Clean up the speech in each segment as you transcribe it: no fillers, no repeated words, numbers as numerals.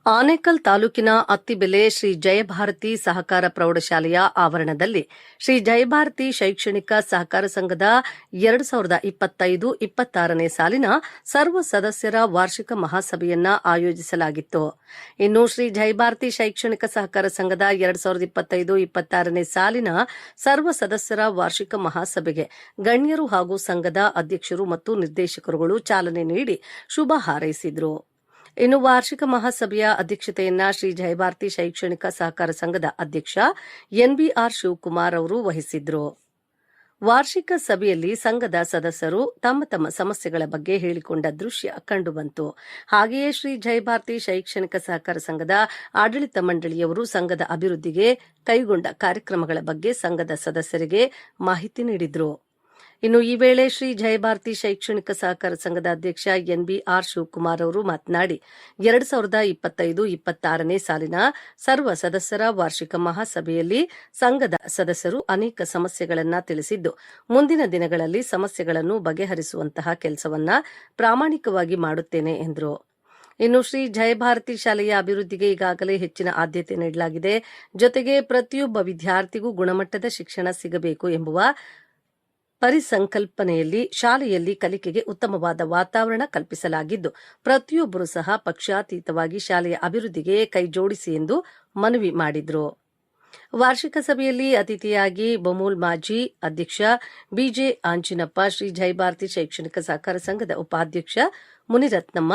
ಆನೇಕಲ್ ತಾಲೂಕಿನ ಅತ್ತಿಬೆಲೆ ಶ್ರೀ ಜಯಭಾರತಿ ಸಹಕಾರ ಪ್ರೌಢಶಾಲೆಯ ಆವರಣದಲ್ಲಿ ಶ್ರೀ ಜಯಭಾರತಿ ಶೈಕ್ಷಣಿಕ ಸಹಕಾರ ಸಂಘದ 2025-26ನೇ ಸಾಲಿನ ಸರ್ವ ಸದಸ್ಯರ ವಾರ್ಷಿಕ ಮಹಾಸಭೆಯನ್ನ ಆಯೋಜಿಸಲಾಗಿತ್ತು. ಇನ್ನು ಶ್ರೀ ಜಯಭಾರತಿ ಶೈಕ್ಷಣಿಕ ಸಹಕಾರ ಸಂಘದ 2025-26ನೇ ಸಾಲಿನ ಸರ್ವ ಸದಸ್ಯರ ವಾರ್ಷಿಕ ಮಹಾಸಭೆಗೆ ಗಣ್ಯರು ಹಾಗೂ ಸಂಘದ ಅಧ್ಯಕ್ಷರು ಮತ್ತು ನಿರ್ದೇಶಕರುಗಳು ಚಾಲನೆ ನೀಡಿ ಶುಭ ಹಾರೈಸಿದರು. ಇನ್ನು ವಾರ್ಷಿಕ ಮಹಾಸಭೆಯ ಅಧ್ಯಕ್ಷತೆಯನ್ನ ಶ್ರೀ ಜಯಭಾರತಿ ಶೈಕ್ಷಣಿಕ ಸಹಕಾರ ಸಂಘದ ಅಧ್ಯಕ್ಷ ಎನ್ಬಿಆರ್ ಶಿವಕುಮಾರ್ ಅವರು ವಹಿಸಿದ್ರು. ವಾರ್ಷಿಕ ಸಭೆಯಲ್ಲಿ ಸಂಘದ ಸದಸ್ಯರು ತಮ್ಮ ತಮ್ಮ ಸಮಸ್ಯೆಗಳ ಬಗ್ಗೆ ಹೇಳಿಕೊಂಡ ದೃಶ್ಯ ಕಂಡುಬಂತು. ಹಾಗೆಯೇ ಶ್ರೀ ಜಯಭಾರತಿ ಶೈಕ್ಷಣಿಕ ಸಹಕಾರ ಸಂಘದ ಆಡಳಿತ ಮಂಡಳಿಯವರು ಸಂಘದ ಅಭಿವೃದ್ಧಿಗೆ ಕೈಗೊಂಡ ಕಾರ್ಯಕ್ರಮಗಳ ಬಗ್ಗೆ ಸಂಘದ ಸದಸ್ಯರಿಗೆ ಮಾಹಿತಿ ನೀಡಿದರು. ಇನ್ನು ಈ ವೇಳೆ ಶ್ರೀ ಜಯಭಾರತಿ ಶೈಕ್ಷಣಿಕ ಸಹಕಾರ ಸಂಘದ ಅಧ್ಯಕ್ಷ ಎನ್ಬಿಆರ್ ಶಿವಕುಮಾರ್ ಅವರು ಮಾತನಾಡಿ 2025-26ನೇ ಸಾಲಿನ ಸರ್ವ ಸದಸ್ಯರ ವಾರ್ಷಿಕ ಮಹಾಸಭೆಯಲ್ಲಿ ಸಂಘದ ಸದಸ್ಯರು ಅನೇಕ ಸಮಸ್ಯೆಗಳನ್ನು ತಿಳಿಸಿದ್ದು, ಮುಂದಿನ ದಿನಗಳಲ್ಲಿ ಸಮಸ್ಯೆಗಳನ್ನು ಬಗೆಹರಿಸುವಂತಹ ಕೆಲಸವನ್ನ ಪ್ರಾಮಾಣಿಕವಾಗಿ ಮಾಡುತ್ತೇನೆ ಎಂದರು. ಇನ್ನು ಶ್ರೀ ಜಯಭಾರತಿ ಶಾಲೆಯ ಅಭಿವೃದ್ಧಿಗೆ ಈಗಾಗಲೇ ಹೆಚ್ಚಿನ ಆದ್ಯತೆ ನೀಡಲಾಗಿದೆ. ಜೊತೆಗೆ ಪ್ರತಿಯೊಬ್ಬ ವಿದ್ಯಾರ್ಥಿಗೂ ಗುಣಮಟ್ಟದ ಶಿಕ್ಷಣ ಸಿಗಬೇಕು ಎಂಬುವ ಪರಿಸಂಕಲ್ಪನೆಯಲ್ಲಿ ಶಾಲೆಯಲ್ಲಿ ಕಲಿಕೆಗೆ ಉತ್ತಮವಾದ ವಾತಾವರಣ ಕಲ್ಪಿಸಲಾಗಿದ್ದು, ಪ್ರತಿಯೊಬ್ಬರೂ ಸಹ ಪಕ್ಷಾತೀತವಾಗಿ ಶಾಲೆಯ ಅಭಿವೃದ್ಧಿಗೆ ಕೈಜೋಡಿಸಿ ಎಂದು ಮನವಿ ಮಾಡಿದರು. ವಾರ್ಷಿಕ ಸಭೆಯಲ್ಲಿ ಅತಿಥಿಯಾಗಿ ಬೊಮೂಲ್ ಮಾಜಿ ಅಧ್ಯಕ್ಷ ಬಿಜೆ ಆಂಜಿನಪ್ಪ, ಶ್ರೀ ಜಯಭಾರತಿ ಶೈಕ್ಷಣಿಕ ಸಹಕಾರ ಸಂಘದ ಉಪಾಧ್ಯಕ್ಷ ಮುನಿರತ್ನಮ್ಮ,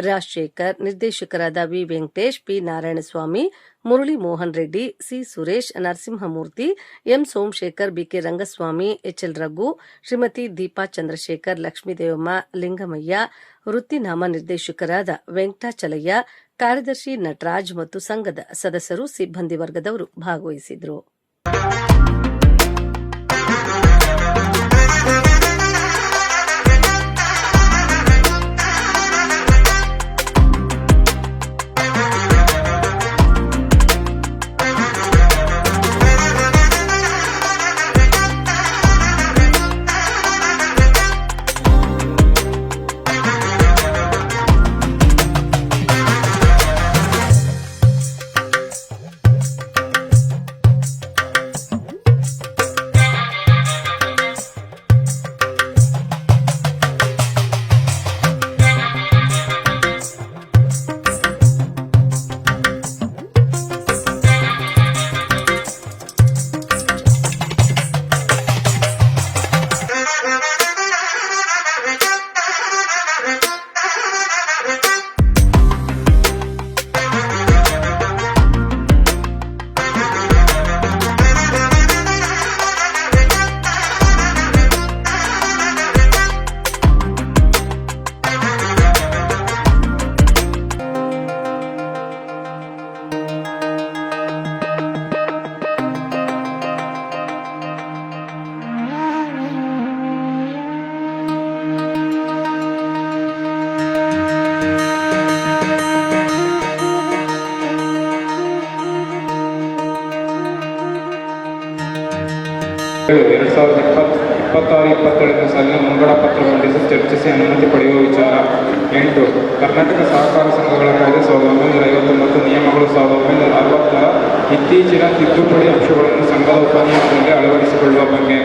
ರಾಜಶೇಖರ್, ನಿರ್ದೇಶಕರಾದ V Venkatesh, P Narayanaswamy, Murali Mohan Reddy, C Suresh, Narasimhamurthy, M Somashekar, BK Rangaswamy, HL Raghu, Shrimati Deepa Chandrashekar, Lakshmidevamma, Lingamayya, ವೃತ್ತಿನಾಮ ನಿರ್ದೇಶಕರಾದ ವೆಂಕಟಾಚಲಯ್ಯ, ಕಾರ್ಯದರ್ಶಿ ನಟರಾಜ್ ಮತ್ತು ಸಂಘದ ಸದಸ್ಯರು, ಸಿಬ್ಬಂದಿ ವರ್ಗದವರು ಭಾಗವಹಿಸಿದರು. ನೇ ಸಾಲಿನ ಮುಂಗಡ ಪತ್ರ ಮಂಡಿಸಿ ಚರ್ಚಿಸಿ ಅನುಮತಿ ಪಡೆಯುವ ವಿಚಾರ. 8. ಕರ್ನಾಟಕ ಸಹಕಾರ ಸಂಘಗಳ ಕಾಯ್ದೆ 1959 ನಿಯಮಗಳು 1960ರ ಇತ್ತೀಚಿನ ತಿದ್ದುಪಡಿ ಅಂಶಗಳನ್ನು ಸಂಘದ ಉಪನಿಯಮದಲ್ಲಿ ಅಳವಡಿಸಿಕೊಳ್ಳುವ ಬಗ್ಗೆ.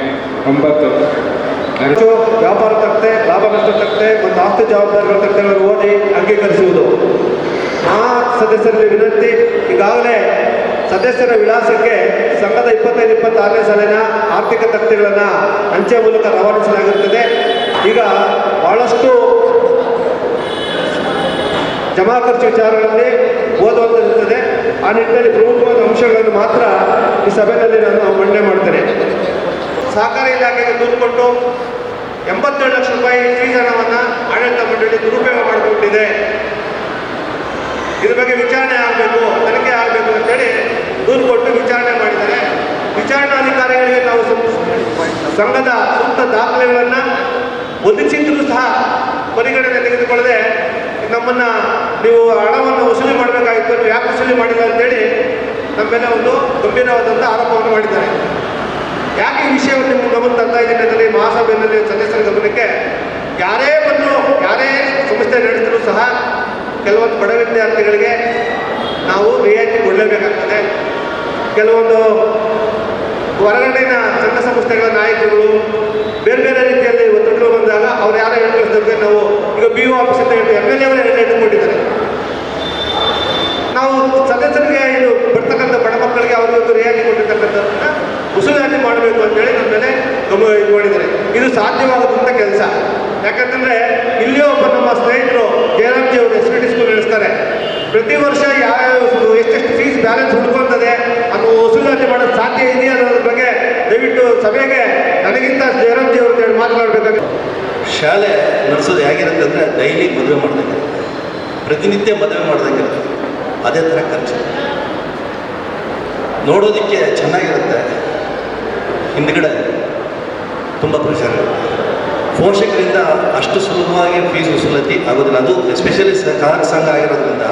9. ವ್ಯಾಪಾರ ತಕ್ಕತೆ, ಲಾಭ ನಷ್ಟ ತಕ್ಕತೆ ಮತ್ತು ಆಸ್ತಿ ಜವಾಬ್ದಾರಿಗಳ ತಕ್ಕತೆಗಳನ್ನು ಓದಿ ಅಂಗೀಕರಿಸುವುದು. ಆ ಸದಸ್ಯರಲ್ಲಿ ವಿನಂತಿ, ಈಗಾಗಲೇ ಸದಸ್ಯರ ವಿಳಾಸಕ್ಕೆ ಸಂಘದ 25-26ನೇ ಸಾಲಿನ ಆರ್ಥಿಕ ತಕ್ಕತೆಗಳನ್ನು ಅಂಚೆ ಮೂಲಕ ರವಾನಿಸಲಾಗಿರುತ್ತದೆ. ಈಗ ಬಹಳಷ್ಟು ಜಮಾ ಖರ್ಚು ವಿಚಾರಗಳಲ್ಲಿ ಓದುವಂತಿರುತ್ತದೆ. ಆ ನಿಟ್ಟಿನಲ್ಲಿ ಪ್ರಮುಖವಾದ ಅಂಶಗಳನ್ನು ಮಾತ್ರ ಈ ಸಭೆಯಲ್ಲಿ ನಾನು ಮಂಡನೆ ಮಾಡ್ತೇನೆ. ಸಹಕಾರ ಇಲಾಖೆಗೆ ದೂರು ಕೊಟ್ಟು 87 ಲಕ್ಷ ರೂಪಾಯಿ ಫೀಸ್ ಹಣವನ್ನು ಆಡಳಿತ ಮಂಡಳಿ ದುರುಪಯೋಗ ಮಾಡಿಕೊಂಡಿದೆ. ಇದ್ರ ಬಗ್ಗೆ ವಿಚಾರಣೆ ಆಗಬೇಕು, ತನಿಖೆ ಆಗಬೇಕು ಅಂತೇಳಿ ದೂರು ಕೊಟ್ಟು ವಿಚಾರಣೆ ಮಾಡಿದ್ದಾರೆ. ವಿಚಾರಣಾಧಿಕಾರಿಗಳಿಗೆ ನಾವು ಸಂಘದ ಸೂಕ್ತ ದಾಖಲೆಗಳನ್ನು ಒದಗಿಸಿದ್ರೂ ಸಹ ಪರಿಗಣನೆ ತೆಗೆದುಕೊಳ್ಳದೆ ನಮ್ಮನ್ನು ನೀವು ಹಣವನ್ನು ವಸೂಲಿ ಮಾಡಬೇಕಾಗಿತ್ತು, ನೀವು ಯಾಕೆ ವಸೂಲಿ ಮಾಡಿಲ್ಲ ಅಂತೇಳಿ ನಮ್ಮ ಮೇಲೆ ಒಂದು ಗಂಭೀರವಾದಂಥ ಆರೋಪವನ್ನು ಮಾಡಿದ್ದಾರೆ. ಯಾಕೆ ಈ ವಿಷಯವನ್ನು ನಿಮ್ಮ ಗಮನ ತರ್ತಾ ಇದ್ದೀನಿ ಅಂದರೆ, ಮಹಾಸಭೆಯಲ್ಲಿ ಸದಸ್ಯರ ಗಮನಕ್ಕೆ ಯಾರೇ ಬಂದರೂ, ಯಾರೇ ಸಂಸ್ಥೆ ನಡೆಸಿದರೂ ಸಹ ಕೆಲವೊಂದು ಬಡ ವಿದ್ಯಾರ್ಥಿಗಳಿಗೆ ಕೆಲವೊಂದು ಹೊರಗಡೆಯ ಸಂಘ ಸಂಸ್ಥೆಗಳ ನಾಯಕರುಗಳು ಬೇರೆ ಬೇರೆ ರೀತಿಯಲ್ಲಿ ಒತ್ತಡಗಳು ಬಂದಾಗ ಅವ್ರು ಯಾರೋ ಹೇಳ್ಕೊಳ್ತಾರೆ, ನಾವು ಈಗ ಬಿ ಒ ಆಫೀಸಿಂದ MLA ಅವರೇ ಇಟ್ಕೊಂಡಿದ್ದಾರೆ. ನಾವು ಸದಸ್ಯರಿಗೆ ಇದು ಬರ್ತಕ್ಕಂಥ ಬಡ ಮಕ್ಕಳಿಗೆ ಅವ್ರಿಗೊಂದು ರಿಯಾಯಿತಿ ಕೊಟ್ಟಿರ್ತಕ್ಕಂಥದ್ದನ್ನ ವಸೂಲಾತಿ ಮಾಡಬೇಕು ಅಂತೇಳಿ ನಮ್ಮ ಮೇಲೆ ಇದು ಮಾಡಿದ್ದಾರೆ. ಇದು ಸಾಧ್ಯವಾಗದಂಥ ಕೆಲಸ. ಯಾಕಂತಂದರೆ ಇಲ್ಲಿಯೂ ಒಬ್ಬ ನಮ್ಮ ಸ್ನೇಹಿತರು ಜಯರಾಮ್ಜಿ ಅವರು SVT ಸ್ಕೂಲ್ ನಡೆಸ್ತಾರೆ. ಪ್ರತಿ ವರ್ಷ ಯಾವ್ಯಾವ ಎಷ್ಟೆಷ್ಟು ಫೀಸ್ ಬ್ಯಾಲೆನ್ಸ್ ಉಳ್ಕೊಳ್ತದೆ ಅದು ವಸೂಲಾತಿ ಮಾಡೋದು ಸಾಧ್ಯ ಇದೆಯಾ ಅನ್ನೋದ್ರ ಬಗ್ಗೆ ದಯವಿಟ್ಟು ಸಭೆಗೆ ನನಗಿಂತ ಜಯರಾಮ್ಜಿ ಅವರು ಹೇಳಿ ಮಾತನಾಡಬೇಕಾಗುತ್ತೆ. ಶಾಲೆ ನಡೆಸೋದು ಹೇಗಿರುತ್ತೆ ಅಂದರೆ ಡೈಲಿ ಮದುವೆ ಮಾಡ್ದಂಗೆ, ಪ್ರತಿನಿತ್ಯ ಮದುವೆ ಮಾಡ್ದಂಗೆ, ಅದೇ ಥರ ಖರ್ಚು. ನೋಡೋದಕ್ಕೆ ಚೆನ್ನಾಗಿರುತ್ತೆ, ಹಿಂದ್ಗಡೆ ತುಂಬ ಪ್ರೆಷರ್ ಇರುತ್ತೆ. ಪೋಷಕರಿಂದ ಅಷ್ಟು ಸುಲಭವಾಗಿ ಫೀಸ್ ವಸೂಲಾತಿ ಆಗೋದಿಲ್ಲ. ಅದು ಎಸ್ಪೆಷಲಿ ಸಹಕಾರ ಸಂಘ ಆಗಿರೋದ್ರಿಂದ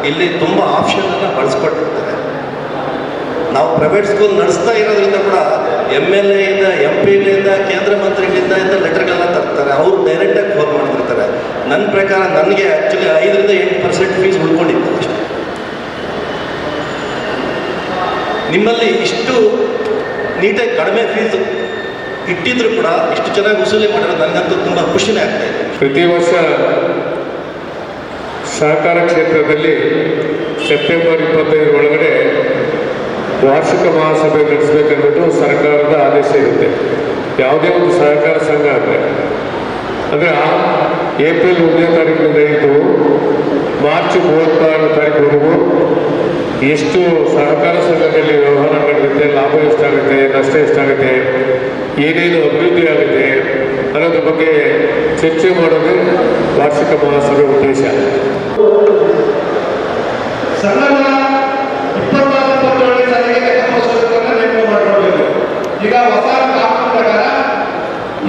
ಇಲ್ಲಿ ತುಂಬ ಆಪ್ಷನನ್ನು ಬಳಸ್ಕೊಟ್ಟಿರ್ತಾರೆ. ನಾವು ಪ್ರೈವೇಟ್ ಸ್ಕೂಲ್ ನಡೆಸ್ತಾ ಇರೋದ್ರಿಂದ ಕೂಡ MLA ಇಂದ MP ಕೇಂದ್ರ ಮಂತ್ರಿಗಳಿಂದ ಲೆಟರ್ಗಳನ್ನ ತರ್ತಾರೆ. ಅವರು ಡೈರೆಕ್ಟಾಗಿ ಫೋನ್ ಮಾಡ್ತಿರ್ತಾರೆ. ನನ್ನ ಪ್ರಕಾರ ನನಗೆ ಆ್ಯಕ್ಚುಲಿ 5% 8% ಫೀಸ್ ಉಳ್ಕೊಂಡಿತ್ತು ಅಷ್ಟೇ. ನಿಮ್ಮಲ್ಲಿ ಇಷ್ಟು ನೀಟಾಗಿ ಕಡಿಮೆ ಫೀಸು ಇಟ್ಟಿದ್ರು ಕೂಡ ಇಷ್ಟು ಚೆನ್ನಾಗಿ ವಸೂಲಿ ಮಾಡಿರೋದು ನನಗಂತೂ ತುಂಬ ಖುಷಿನೇ ಆಗ್ತಾ ಇದೆ. ಪ್ರತಿ ವರ್ಷ ಸಹಕಾರ ಕ್ಷೇತ್ರದಲ್ಲಿ ಸೆಪ್ಟೆಂಬರ್ 25 ಒಳಗಡೆ ವಾರ್ಷಿಕ ಮಹಾಸಭೆ ನಡೆಸಬೇಕನ್ಬಿಟ್ಟು ಸರ್ಕಾರದ ಆದೇಶ ಇರುತ್ತೆ. ಯಾವುದೇ ಒಂದು ಸಹಕಾರ ಸಂಘ ಅಂದರೆ ಏಪ್ರಿಲ್ 1ನೇ ತಾರೀಕಿನಿಂದ ಹಿಡಿದು ಮಾರ್ಚ್ 36ನೇ ತಾರೀಕುವರೆಗೂ ಎಷ್ಟು ಸಹಕಾರ ಸಂಘದಲ್ಲಿ ವ್ಯವಹಾರ ನಡೆಯುತ್ತೆ, ಲಾಭ ಎಷ್ಟಾಗುತ್ತೆ, ನಷ್ಟ ಎಷ್ಟಾಗುತ್ತೆ, ಏನೇನು ಅಭಿವೃದ್ಧಿ ಆಗುತ್ತೆ ಅನ್ನೋದ್ರ ಬಗ್ಗೆ ಚರ್ಚೆ ಮಾಡೋದೇ ವಾರ್ಷಿಕ ಮಹಾಸಭೆ ಉದ್ದೇಶ. ಸಂಘದ 26-27 ಸಾಲಿಗೆ ಲೆಕ್ಕಪೋಷಕರನ್ನ ನೇಮಕ ಮಾಡಿರಬೇಕು. ಈಗ ಹೊಸ ಕಾನೂನು ಪ್ರಕಾರ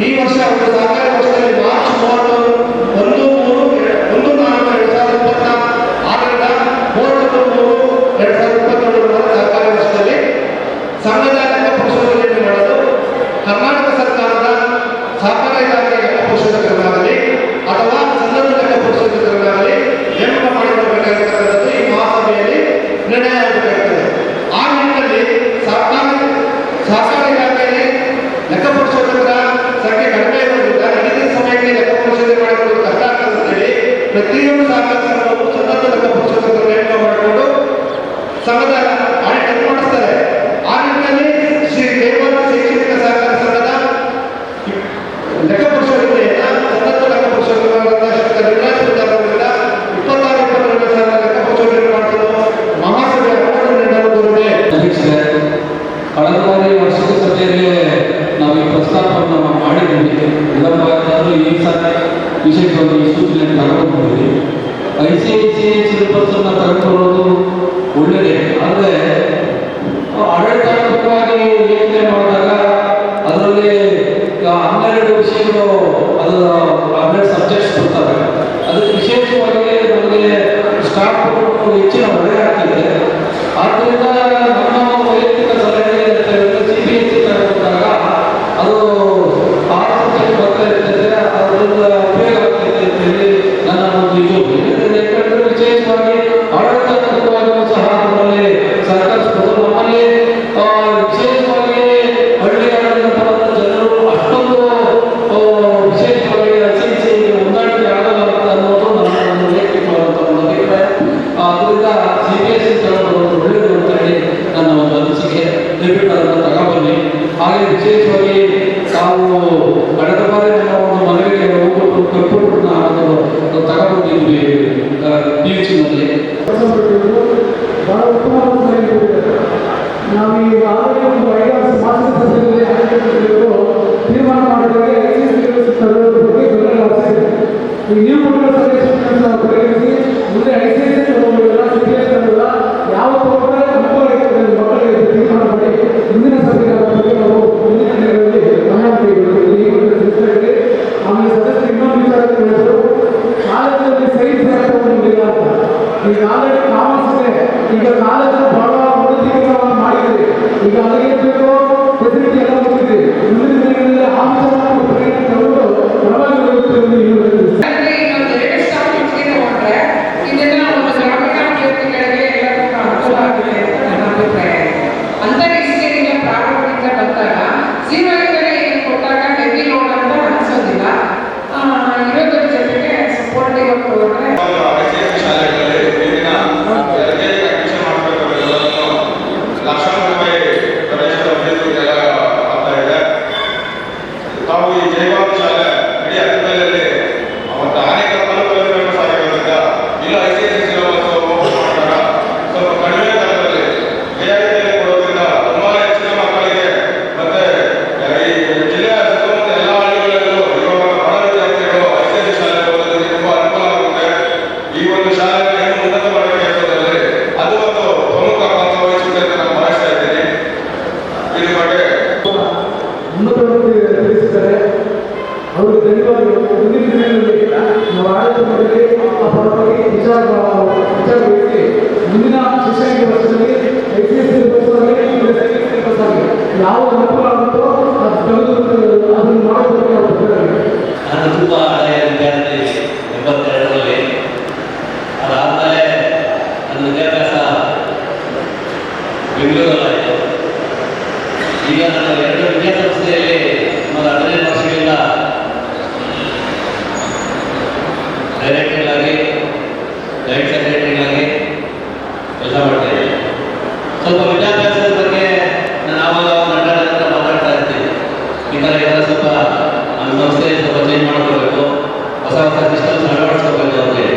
ಈ ವರ್ಷ ಒಂದು ಸಹಕಾರಿ ವರ್ಷದಲ್ಲಿ ಮಾರ್ಚ್ 31-3-2024 ಸಹಕಾರಿ ವರ್ಷದಲ್ಲಿ ಸಂಘದ ಲೆಕ್ಕಪೋಷಕರನ್ನು ಮಾಡೋದು ಕರ್ನಾಟಕ ಸರ್ಕಾರದ ಸಹಕಾರ ಇಲಾಖೆ ಲೆಕ್ಕಪೋಷಕರನ್ನಾಗಲಿ ಅಥವಾ ಸಂಘದ ಲೆಕ್ಕಪೋಷಕರನ್ನಾಗಲಿ ನೇಮಕ ಮಾಡಿಕೊಳ್ಳಬೇಕಾಗಿರ್ತಕ್ಕಂಥದ್ದು ಈ ಮಹಾಸಭೆಯಲ್ಲಿ ನಿರ್ಣಯ ಆಗಬೇಕಾಗುತ್ತದೆ. ಆ ನಿಟ್ಟಿನಲ್ಲಿ ಸಹಕಾರ ಇಲಾಖೆಯಲ್ಲಿ ಲೆಕ್ಕಪರಿಶೋಧಕರ ಸಂಖ್ಯೆ ಕಡಿಮೆ ಇರುವುದರಿಂದ ನಿಗದಿತ ಸಮಯಕ್ಕೆ ಲೆಕ್ಕಪರಿಶೋಧನೆ ಮಾಡಿಕೊಳ್ಳಲು ಕಷ್ಟ ಆಗ್ತದೆ ಅಂತೇಳಿ ಪ್ರತಿಯೊಂದು ಸಹಕಾರ ಸಂಘವು ಸಂಘದ ಲೆಕ್ಕಪರಿಶೋಧಕರ ನೇಮಕ ಮಾಡಿಕೊಂಡು ಸಂಘದ ಆಡಿಟ್ ಮಾಡಿಸ್ತಾರೆ. ಆ ನಿಟ್ಟಿನಲ್ಲಿ ಶ್ರೀ ಜಯಭಾರತಿ ಶೈಕ್ಷಣಿಕ ಸಹಕಾರ ಸಂಘದ ಲೆಕ್ಕಪರಿಶೋಧನೆಯನ್ನ ಸಂಘದ ಲೆಕ್ಕಪರಿಶೋಧಕರಾದ ಶ್ರೀ ನಿರ್ಮಲಾ ಸೀತಾರಾಮನ್ 26-27 ಲೆಕ್ಕಪರಿಶೋಧನೆ ಮಾಡಲು ಮಹಾಸಭೆ ನಿರ್ಣಯಗೊಂಡಿದೆ. ಕಳೆದ ಬಾರಿ ವಾರ್ಷಿಕ ಸಭೆಯಲ್ಲಿ ನಾವು ಈ ಪ್ರಸ್ತಾಪವನ್ನು ಮಾಡಿದ್ದೀವಿ. ವಿಳಂಬವಾದರೂ ಈ ಸಾರಿ ವಿಶೇಷವಾಗಿ ಈ ಸೂಚನೆಯನ್ನು ತಗೊಂಡಿದ್ದೀವಿ. ICICI ಸಿಲೆಬಸ್ಸನ್ನು ತಗೊಂಡ್ಬರೋದು ಒಳ್ಳೆಯದೇ. ಆದರೆ ಆಡಳಿತಾತ್ಮಕವಾಗಿ ಯೋಚನೆ ಮಾಡಿದಾಗ ಅದರಲ್ಲಿ 12 ವಿಷಯಗಳು, ಅದು 12 ಸಬ್ಜೆಕ್ಟ್ಸ್ ಬರ್ತವೆ. ಅದಕ್ಕೆ ವಿಶೇಷವಾಗಿ ನಮಗೆ ಸ್ಟಾಫ್ ಹೆಚ್ಚಿನ ಹೊರೆ ಆಗ್ತಿದೆ. ಆದ್ದರಿಂದ ನಮ್ಮ ವೈಯಕ್ತಿಕ ಸಲಹೆ CBSE ತಗೊಂಡಾಗ ಅದು 6 ಸಬ್ಜೆಕ್ಟ್ ಬರ್ತಾ ಇರ್ತದೆ, ಅದರಿಂದ ಉಪಯೋಗ ಆಗ್ತದೆ ಅಂತೇಳಿ ನನ್ನ ಒಂದು ಇದು. ಯಾಕಂದರೆ ವಿಶೇಷವಾಗಿ ಆಡಳಿತಾತ್ಮಕವಾಗಿಯೂ ಸಹ ನಮ್ಮಲ್ಲಿ ಸಹಕರಿಸಬಹುದು. ನಮ್ಮಲ್ಲಿ ವಿಶೇಷವಾಗಿ ಹಳ್ಳಿಗಾಡಿನ ಜನರು ಅಷ್ಟೊಂದು ವಿಶೇಷವಾಗಿ ICICI ಹೊಂದಾಣಿಕೆ ಆಗಲ್ಲ ಅನ್ನೋದು ನನ್ನ ಒಂದು ವೈಯಕ್ತಿಕವಾದಂಥ ಒಂದು ಅಭಿಪ್ರಾಯ. ಅದರಿಂದ CBSE ತಗೊಂಡು ಒಳ್ಳೆಯದು ಅಂತೇಳಿ ನನ್ನ ಒಂದು ಅನಿಸಿಕೆ. ದಯವಿಟ್ಟು ಅದನ್ನು ತಗೊಬನ್ನಿ. ಹಾಗೆ ವಿಶೇಷವಾಗಿ ನಾವು ಕಳೆದ ಬಾರಿ ನಮ್ಮ ಒಂದು ಮನೆಗೆ ಹೋಗ್ಬಿಟ್ಟು ಕಂಪ್ಯೂಟರ್ನ ಒಂದು ತಗೊಂಡಿದ್ವಿ PUC-ನಲ್ಲಿ. ಬಹಳ ಉತ್ತಮವಾದ ನಾವು ಈ ಆಲ್ರೆಡಿ ಒಂದು 5-6 ಮಾಸಿಕ ಸಭೆಯಲ್ಲಿ ತೀರ್ಮಾನ ಮಾಡಿದಾಗ ICICI ತರುವುದರ ಬಗ್ಗೆ ಗಮನ ಹರಿಸಿದೆ. ಈ ನೀವು ಕೊಟ್ಟಿರುವ ಸಜೆಷನ್ ನಾವು ಪರಿಗಣಿಸಿ ಮುಂದೆ ICICI ತರುವುದಿಲ್ಲ, CBSE ತರುವುದಿಲ್ಲ, ಯಾವ ತಗೊಂಡ್ರೆ ಅನುಕೂಲ ಇರ್ತದೆ ಮಕ್ಕಳಿಗೆ ತೀರ್ಮಾನ ಮಾಡಿ ಮುಂದಿನ ಸಭೆಗಳ ಬಗ್ಗೆ ನಾವು ಮುಂದಿನ ದಿನಗಳಲ್ಲಿ ಗಮನ ತೆಗೆದುಕೊಳ್ಳಿ. ಆಮೇಲೆ ಸದಸ್ಯರು ಇನ್ನೊಂದು ವಿಚಾರ ಹೇಳಿದ್ರು, ಕಾಲೇಜಲ್ಲಿ ಸೈನ್ಸ್ ತಗೊಂಡಿಲ್ಲ ಅಂತ. ಈಗ ಆಲ್ರೆಡಿ ಕಾಮರ್ಸ್ ಇದೆ, ಈಗ ಕಾಲೇಜು ಬಹಳ ಉನ್ನತೀಕರಣ ಮಾಡಿದ್ರಿ. ಈಗ ಅದಕ್ಕೆ ಬೇಕು ಫೆಸಿಲಿಟಿ ಎಲ್ಲ ಮುಗಿದ್ರಿ. ಮುಂದಿನ ದಿನಗಳಲ್ಲಿ ಆ ವಿಚಾರವನ್ನು ಪರಿಗಣನೆ ತಗೊಂಡು ಕ್ರಮವಾಗಿ ಇದೆಲ್ಲ ಒಂದು ಗ್ರಾಮೀಣ ಅಭ್ಯರ್ಥಿಗಳಿಗೆ ಎಲ್ಲರಿಗೂ ಅನುಕೂಲ ಆಗಿದೆ ಅಂತ ನನ್ನ ಅಭಿಪ್ರಾಯ. ನನ್ನ ವಿದ್ಯಾಭ್ಯಾಸ ಬೆಂಗಳೂರಲ್ಲಾಯಿತು. ಈಗ ನಾನು 2 ವಿದ್ಯಾಸಂಸ್ಥೆಯಲ್ಲಿ ಸುಮಾರು 15 ವರ್ಷಗಳಿಂದ ಡೈರೆಕ್ಟರ್ ಆಗಿ ಜಾಯಿಂಟ್ ಸೆಕ್ರೆಟರಿ ಆಗಿ ಕೆಲಸ ಮಾಡ್ತಾ ಇದ್ದೀನಿ. ಸ್ವಲ್ಪ ವಿದ್ಯಾಭ್ಯಾಸದ ಬಗ್ಗೆ ನಾನು ಆವಾಗ ನಟ ಮಾತಾಡ್ತಾ ಇರ್ತೀನಿ. ಈ ಥರ ಸ್ವಲ್ಪ ನಮ್ಮ ಸಂಸ್ಥೆ ಸ್ವಲ್ಪ ಚೇಂಜ್ ಮಾಡ್ಕೋಬೇಕು, ಹೊಸ ಸಿಸ್ಟಮ್ಸ್ ಅಳವಡಿಸ್ಕೋಬೇಕು ಅಂತ ಹೇಳಿ.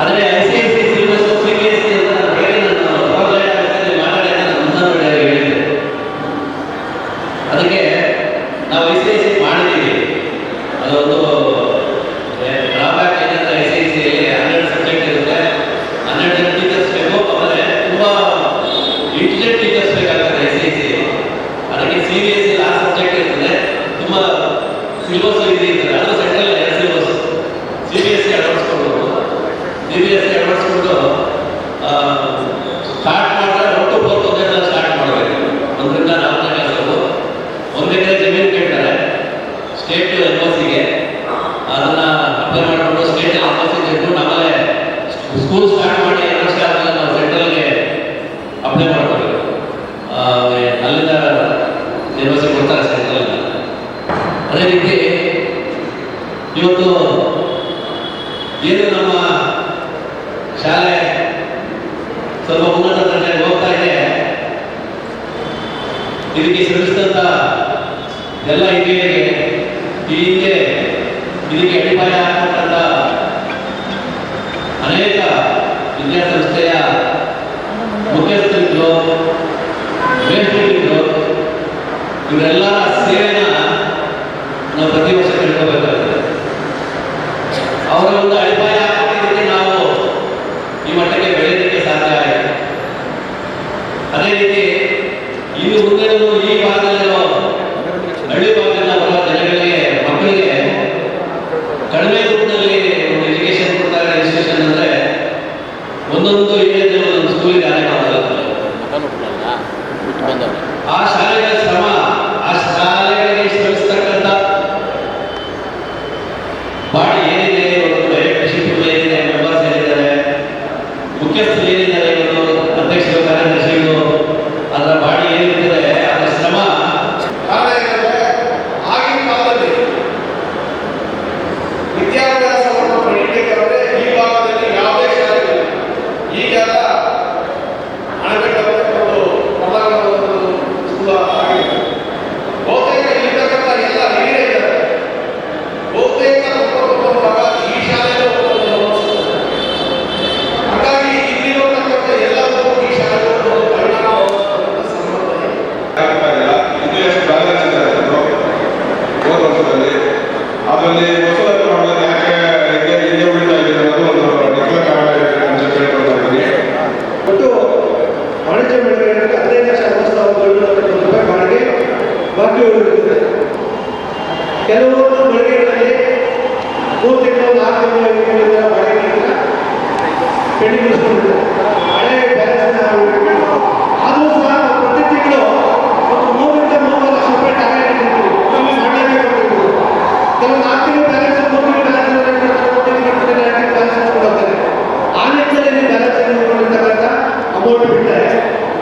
ಆದರೆ ICSE ಸಿಲೆಬಸ್ CBSE ಅಂತ ಹೇಳಿ ನಾನು ಮಾತಾಡಿದ ನನ್ನ ಹೇಳಿದ್ದೆ. ಅದಕ್ಕೆ ನಾವು ICSE ಮಾಡಿದ್ದೀವಿ. ಅದೊಂದು ಡ್ರಾಬ್ಯಾಕ್ ಏನಂದ್ರೆ ICSEಯಲ್ಲಿ 12 ಸಬ್ಜೆಕ್ಟ್ ಇರುತ್ತೆ, 12 ಜನ ಟೀಚರ್ಸ್ ಬೇಕು. ಆಮೇಲೆ ತುಂಬ ಇಂಟೆಲಿಜೆಂಟ್ ಟೀಚರ್ಸ್ ಬೇಕಾಗ್ತದೆ ICSE. ಅದಕ್ಕೆ CBSE 6 ಸಬ್ಜೆಕ್ಟ್ ಇರ್ತದೆ, ತುಂಬ ಸಿಲೆಬಸ್ ಇದು ಇರ್ತದೆ. ಅದು ಸೆಂಟ್ರಲ್ ಸಿಲೆಬಸ್. CBSE ಅಳವಡಿಸ್ಕೊಂಡು ಸ್ಟಾರ್ಟ್ ಮಾಡಿದ್ರೆ ಒಟ್ಟು 4 ಸ್ಟಾರ್ಟ್ ಮಾಡಬೇಕು. 1ರಿಂದ 4ನೇ ಕ್ಲಾಸು 1 ಎಕರೆ ಜಮೀನು ಕೇಳ್ತಾರೆ ಸ್ಟೇಟ್ ಎನ್ಒಸಿಗೆ. ಅದನ್ನ ಅಪ್ಲೈ ಮಾಡಿಕೊಂಡು ಸ್ಟೇಟ್ ಎನ್ಒಸಿ ಇಟ್ಕೊಂಡು ಆಮೇಲೆ ಸ್ಕೂಲ್ ಸ್ಟಾರ್ಟ್ ಮಾಡಿ 2 ವರ್ಷ ಆದಮೇಲೆ ನಾವು ಸೆಂಟ್ರಲ್ಗೆ ಅಪ್ಲೈ ಮಾಡಬೇಕು. ಅಲ್ಲಿಂದ ಎನ್ಒಸಿ ಕೊಡ್ತಾರೆ ಸೆಂಟ್ರಲ್. ಅದೇ ರೀತಿ ಇವತ್ತು ಏನು ನಮ್ಮ ಶಾಲೆ ಸ್ವಲ್ಪ ಉನ್ನತ ದರ್ಜೆಗೆ ಹೋಗ್ತಾ ಇದೆ, ಇದಕ್ಕೆ ಶ್ರಮಿಸಿದಂಥ ಎಲ್ಲ ಹಿರಿಯರಿಗೆ ಈ ಹಿಂದೆ ಇದಕ್ಕೆ ಅಡಿಪಾಯ ಹಾಕತಕ್ಕಂಥ ಅನೇಕ ವಿದ್ಯಾಸಂಸ್ಥೆಯ ಮುಖ್ಯಸ್ಥರಿದ್ರು, ಮೇಷ್ಟ್ರಿಗಳಿದ್ರು, ಇವರೆಲ್ಲರ ಸೇವೆನ ನಾವು ಪ್ರತಿ ವರ್ಷ ತಿಳ್ಕೋಬೇಕಾಗುತ್ತೆ. ಅವರ ಒಂದು ಅಡಿಪಾಯ ಹಾಕೋದಕ್ಕೆ ನಾವು ಈ ಮಟ್ಟಕ್ಕೆ ಬೆಳೆಯೋದಕ್ಕೆ ಸಾಧ್ಯ ಆಯಿತು. ಅದೇ ರೀತಿ ಇನ್ನು ಮುಂದೆ ಈ ಭಾಗದಲ್ಲಿರೋ ಹಳ್ಳಿ ಭಾಗದಿಂದ ಬರುವ ಜನಗಳಿಗೆ, ಮಕ್ಕಳಿಗೆ ಕಡಿಮೆ ದುಡ್ಡಿನಲ್ಲಿ ಒಂದು ಎಜುಕೇಶನ್ ಕೊಡ್ತಾರೆ. ಎಜುಕೇಶನ್ ಅಂದರೆ ಒಂದೊಂದು ಏರಿಯಾದಲ್ಲಿ ಒಂದೊಂದು ಸ್ಕೂಲಿಗೆ ಆದಾಯ ಆಗುತ್ತೆ. ಆ ಶಾಲೆಗಳ ಶ್ರಮ, ಆ ಶಾಲೆಗಳಿಗೆ ಶ್ರಮಿಸ್ತಕ್ಕಂಥ ಬಾಡಿ ಏನಿದೆ, ಒಂದು ಡೈರೆಕ್ಟ್ ಶಿಫ್ಟ್ ಏನಿದೆ, ಮೆಂಬರ್ಸ್ ಏನಿದ್ದಾರೆ, ಮುಖ್ಯಸ್ಥರು ಏನಿದ್ದಾರೆ, ಇವತ್ತು ಅಧ್ಯಕ್ಷರು, ಕಾರ್ಯದರ್ಶಿಗಳು, ಅದರ ಬಾಡಿ ಏನಿರ್ತದೆ, ಅದರ ಶ್ರಮ. ಆಗಿನ ಕಾಲದಲ್ಲಿ ವಿದ್ಯಾಭ್ಯಾಸವನ್ನು ಪಡೆಯಬೇಕಾದ್ರೆ ಈ ಭಾಗದಲ್ಲಿ ಯಾವುದೇ ಶಾಲೆ ಇಲ್ಲ. ಈಗೆಲ್ಲ ಅಣೆಕಟ್ಟು ಸ್ಕೂಲ್ ಆಗಿದೆ. ಬಹುತೇಕ ಇರ್ತಕ್ಕಂಥ ಎಲ್ಲ ಹಿರಿಯ ಇದ್ದಾರೆ. ಬಹುತೇಕ ಈ ಶಾಲೆಗಳು ಹಾಗಾಗಿ ಇಲ್ಲಿರತಕ್ಕಂಥ ಎಲ್ಲರಿಗೂ ಈ ಶಾಲೆಗಳು ಪರಿಣಾಮ ಸಂಬಂಧ ಇದೆ. ಇದು ಎಷ್ಟು ಬ್ಯಾಲೆನ್ಸ್ ಇದೆ ಹೋದ ವರ್ಷದಲ್ಲಿ. ಅದರಲ್ಲಿ ವಸೂಲಾತಿ ಮಾಡೋದು ಯಾಕೆ ಹಿಂದೆ ಉಳಿತಾ ಇದೆ ಅನ್ನೋದು ಒಂದು ನಿಖರ ಕಾರಣ ಇದೆ ಅಂತ ಹೇಳ್ಕೊಳ್ತೀನಿ. ಒಟ್ಟು ವಾಣಿಜ್ಯ ಬೆಳೆಗಳಿಗೆ 15,700,000 ಬಾಡಿಗೆ ಬಾಕಿ ಉಳಿದಿದೆ. ಕೆಲವೊಂದು ಬೆಳೆಗಳಲ್ಲಿ 3 ತಿಂಗಳು 4 ತಿಂಗಳ ಬಾಡಿಗೆಗಳನ್ನ ಪೆಂಡಿಂಗ್ ಉಳಿಸ್ಕೊಂಡಿದೆ. ಹಳೆ ಬ್ಯಾಲೆನ್ಸ್ನ ಆದರೂ ಸಹ ಪ್ರತಿ ತಿಂಗಳು ಒಂದು 3 ರಿಂದ 3 ಲಕ್ಷ ರೂಪಾಯಿ ಟಾರ್ಗೆಟ್ ಇಟ್ಟಿದ್ದೀವಿ. ಕೆಲವು 4 ತಿಂಗಳು ಬ್ಯಾಲೆನ್ಸ್, 3 ತಿಂಗಳು ಬ್ಯಾಲೆನ್ಸ್ ಕೊಡುತ್ತಾರೆ. ಆ ನಿಟ್ಟಿನಲ್ಲಿ ಬ್ಯಾಲೆನ್ಸ್ ಇರ್ತಕ್ಕಂಥ ಅಮೌಂಟ್ ಬಿಡ್ತಾರೆ.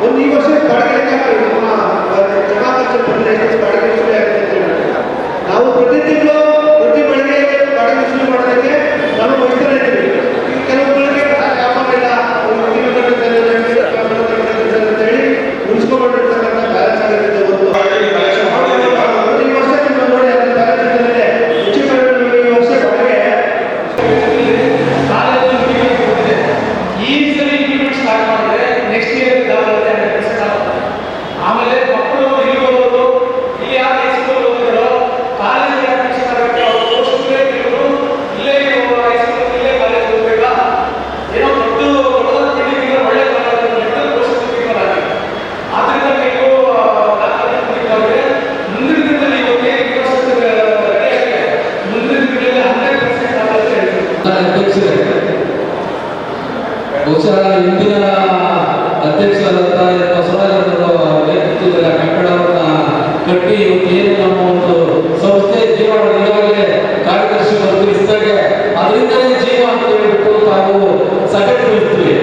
ಒಂದು ಈ ವರ್ಷ ಬಾಡಿಗೆ ಲೆಕ್ಕ ನಮ್ಮ ಜಮಾಖರ್ಚು ಬಂದರೆ ಎಷ್ಟು ಬಾಡಿಗೆ ವಸೂಲಿ ಆಗುತ್ತೆ ಅಂತ ಹೇಳಿ ನಾವು ಪ್ರತಿ ತಿಂಗಳು ಪ್ರತಿ ಬೆಳೆಗೆ ಬಾಡಿಗೆ ವಸೂಲಿ ಮಾಡೋದಕ್ಕೆ ನಾವು ವಹಿಸ್ತಾ ಇದ್ದೀವಿ. ಕೆಲವು ಬೆಳೆಗೆ ವ್ಯಾಪಾರ ಇಲ್ಲ, ಅಂತ ಹೇಳಿ ಉಳಿಸ್ಕೊಂಡಿರ್ತಕ್ಕಂಥ ಬ್ಯಾಲೆನ್ಸ್ ಆಗಿರುತ್ತೆ. ಒಂದು ಈ ವರ್ಷ ನೀವು ನೋಡಿ ಅದರ ಬ್ಯಾಲೆನ್ಸ್ ಇದೆ. ಹೆಚ್ಚು ಕಡಿಮೆ ಈ ವರ್ಷ ಬಾಡಿಗೆ ಈ ಸಲ ಇಂಪ್ಲಿಮೆಂಟ್ ಸ್ಟಾರ್ಟ್ ಮಾಡಿದ್ರೆ ನೆಕ್ಸ್ಟ್ ಇಯರ್ ಆಮೇಲೆ ಮಕ್ಕಳು ಇಲ್ಲಿ ಬರೋದು, ಇಲ್ಲಿ ಯಾರು ಹೈಸ್ಕೂಲ್ ಹೋಗಿರೋ ಕಾಲೇಜ್ ಅಡ್ಮಿಷನ್ ಆಗಕ್ಕೆ ಅವ್ರು ಕೋರ್ಸ್ಗಳೇ ಇರೋರು ಇಲ್ಲೇ ಹೈಸ್ಕೂಲ್ ಇಲ್ಲೇ ಕಾಲೇಜ್ ಹೋಗ್ಬೇಕಾ, ಏನೋ ದೊಡ್ಡದಾದ ಬಿಲ್ಡಿಂಗ್ ಒಳ್ಳೆ ಕೋರ್ಸ್ ಆಗಿದೆ. ಆದ್ರಿಂದ ನೀವು ಮುಂದಿನ ದಿನದಲ್ಲಿ ಇವತ್ತೇ ಮುಂದಿನ ದಿನದಲ್ಲಿ 100% ಆಗುತ್ತೆ ಹೇಳ್ತೀವಿ. ಅಧ್ಯಕ್ಷರೇ, ಬಹುಶಃ ಇಂದಿನ ಅಧ್ಯಕ್ಷರಾದಂಥ ಬಸವರಾಜರವರ ನೇತೃತ್ವದಲ್ಲಿ ಕಟ್ಟಡವನ್ನು ಕಟ್ಟಿ ಇವತ್ತೇನು ನಮ್ಮ ಒಂದು ಸಂಸ್ಥೆ ಜೀವ ಈಗಾಗಲೇ ಕಾರ್ಯದರ್ಶಿಗಳು ತಿಳಿಸಿದಾಗೆ ಅದರಿಂದಲೇ ಜೀವ ಅಂತ ಹೇಳ್ಬಿಟ್ಟು ತಾವು ಸಂಘಟಿಸ್ತೀವಿ.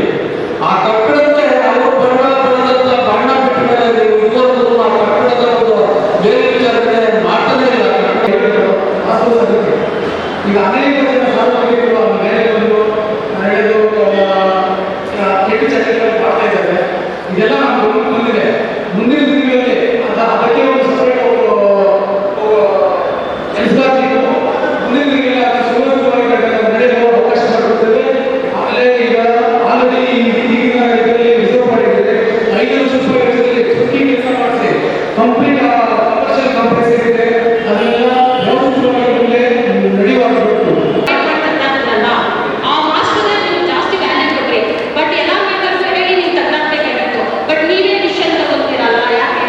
ಚರ್ಚೆಗಳನ್ನು ಮಾಡ್ತಾ ಇದ್ದಾರೆ. ಇದೆಲ್ಲ ನಮ್ಮ ಗಮನಕ್ಕೆ ಬಂದಿದೆ. ಮುಂದಿನ ದಿನಗಳಲ್ಲಿ ಅದಕ್ಕೆ ಒಂದು ಸಪರೇಟ್ ಕೆಲಸಗಾರರು ಮುಂದಿನ ದಿನಗಳಲ್ಲಿ ಅದನ್ನು ಸುವ್ಯವಸ್ಥಿತವಾಗಿ ನಡೆಯಲು ಅವಕಾಶ ಮಾಡಿಕೊಡ್ತೇವೆ. ಆಮೇಲೆ ಈಗ ಆಲ್ರೆಡಿ ಈಗಿನ ಇದರಲ್ಲಿ ರಿಸರ್ವ್ ಮಾಡಿದ್ದೇವೆ. 5 ಲಕ್ಷ ರೂಪಾಯಿ ಚುಟ್ಟಿ ಕೆಲಸ ಮಾಡಿಸಿ ಕಂಪ್ಲೀಟ್ ಕಮರ್ಷಿಯಲ್ ಕಾಂಪ್ಲೆಕ್ಸ್ ಏನಿದೆ ಅದನ್ನೆಲ್ಲ ವ್ಯವಸ್ಥಿತವಾಗಿ ಮುಂದೆ ನಡೆಯುವಾಗಬೇಕು. ಆ ಮಾಸ್ಟರ್ ನೀವು ಜಾಸ್ತಿ ವ್ಯಾಲ್ಯೂ ಕೊಟ್ರಿ, ಬಟ್ ಎಲ್ಲ ಮ್ಯಾಟರ್ಸ್ ಹೇಳಿ ನೀವು ತಗೊಳ್ಬೇಕಾಗಿತ್ತು. ಬಟ್ ನೀವೇ ಡಿಸಿಷನ್ ತಗೊಳ್ತೀರಲ್ಲ, ಯಾಕೆ?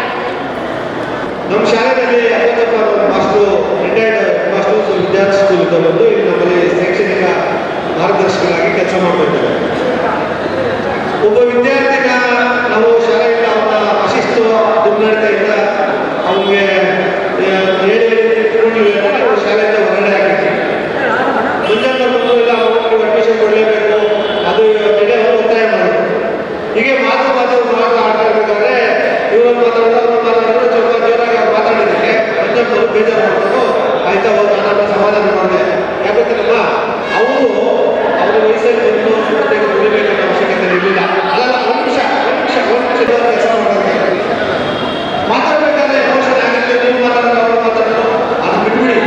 ನಮ್ಮ ಶಾಲೆಯಲ್ಲಿ ಅಪ್ಪತ್ತಪ್ಪ ಮಾಸ್ಟರು ರಿಟೈರ್ಡ್ ಮಾಸ್ಟರ್ಸ್ ವಿದ್ಯಾರ್ಥಿ ಸ್ಕೂಲಿಂದ ಬಂದು ಇಲ್ಲಿ ನಮ್ಮಲ್ಲಿ ಶೈಕ್ಷಣಿಕ ಮಾರ್ಗದರ್ಶಕರಾಗಿ ಕೆಲಸ ಮಾಡ್ತಾ ಇದ್ದಾರೆ. ಒಬ್ಬ ವಿದ್ಯಾರ್ಥಿನ ನಾವು ಶಾಲೆಯಿಂದ ಅವನ ಅಶಿಸ್ತು ದುರ್ನಡತೆಯಿಂದ ಅವನಿಗೆ ಶಾಲೆಯಿಂದ ಹೊರಗಡೆ ಆಗಿರ್ತೀವಿ. ಮುಂಜಾನೆ ಬಂದು ಇಲ್ಲ ಅವನಿಗೆ ಅಡ್ಮಿಷನ್ ಕೊಡಲೇಬೇಕು, ಅದು ಬೆಳೆ ಒತ್ತಾಯ ಮಾಡೋದು. ಹೀಗೆ ಮಾತಾಡ್ತಾ ಇರ್ಬೇಕಾದ್ರೆ ಇವರು ಮಾತಾಡಿದ್ರು ಸ್ವಲ್ಪ ಜೋರಾಗಿ ಅವ್ರು ಮಾತಾಡಿದ್ದಕ್ಕೆ ಮುಂಜಾನೆ ಬೇಜಾರು ಮಾಡ್ಕೊಂಡು ಆಯ್ತಾ ಹೋಗಿ ನಾನು ಸಮಾಧಾನ ಮಾಡಿದೆ. ಯಾಕೆ ಗೊತ್ತಿಲ್ಲಮ್ಮ, ಅವರು ಅವ್ರ ವಯಸ್ಸಲ್ಲಿ ಬಂದು ದುಡಿಬೇಕನ್ನೋ ಅವಶ್ಯಕತೆ ಇರಲಿಲ್ಲ. ಅಲ್ಲ ಒಂದು ನಿಮಿಷ ಕೆಲಸ ಮಾಡೋದು ಮಾತಾಡ್ಬೇಕಾದ್ರೆ ಎಮೋಷನ್ ಆಗುತ್ತೆ. ನೀವು ಮಾತಾಡೋದು ಅವ್ರು ಮಾತಾಡೋದು ಅದು ಬಿಟ್ಬಿಡಿ.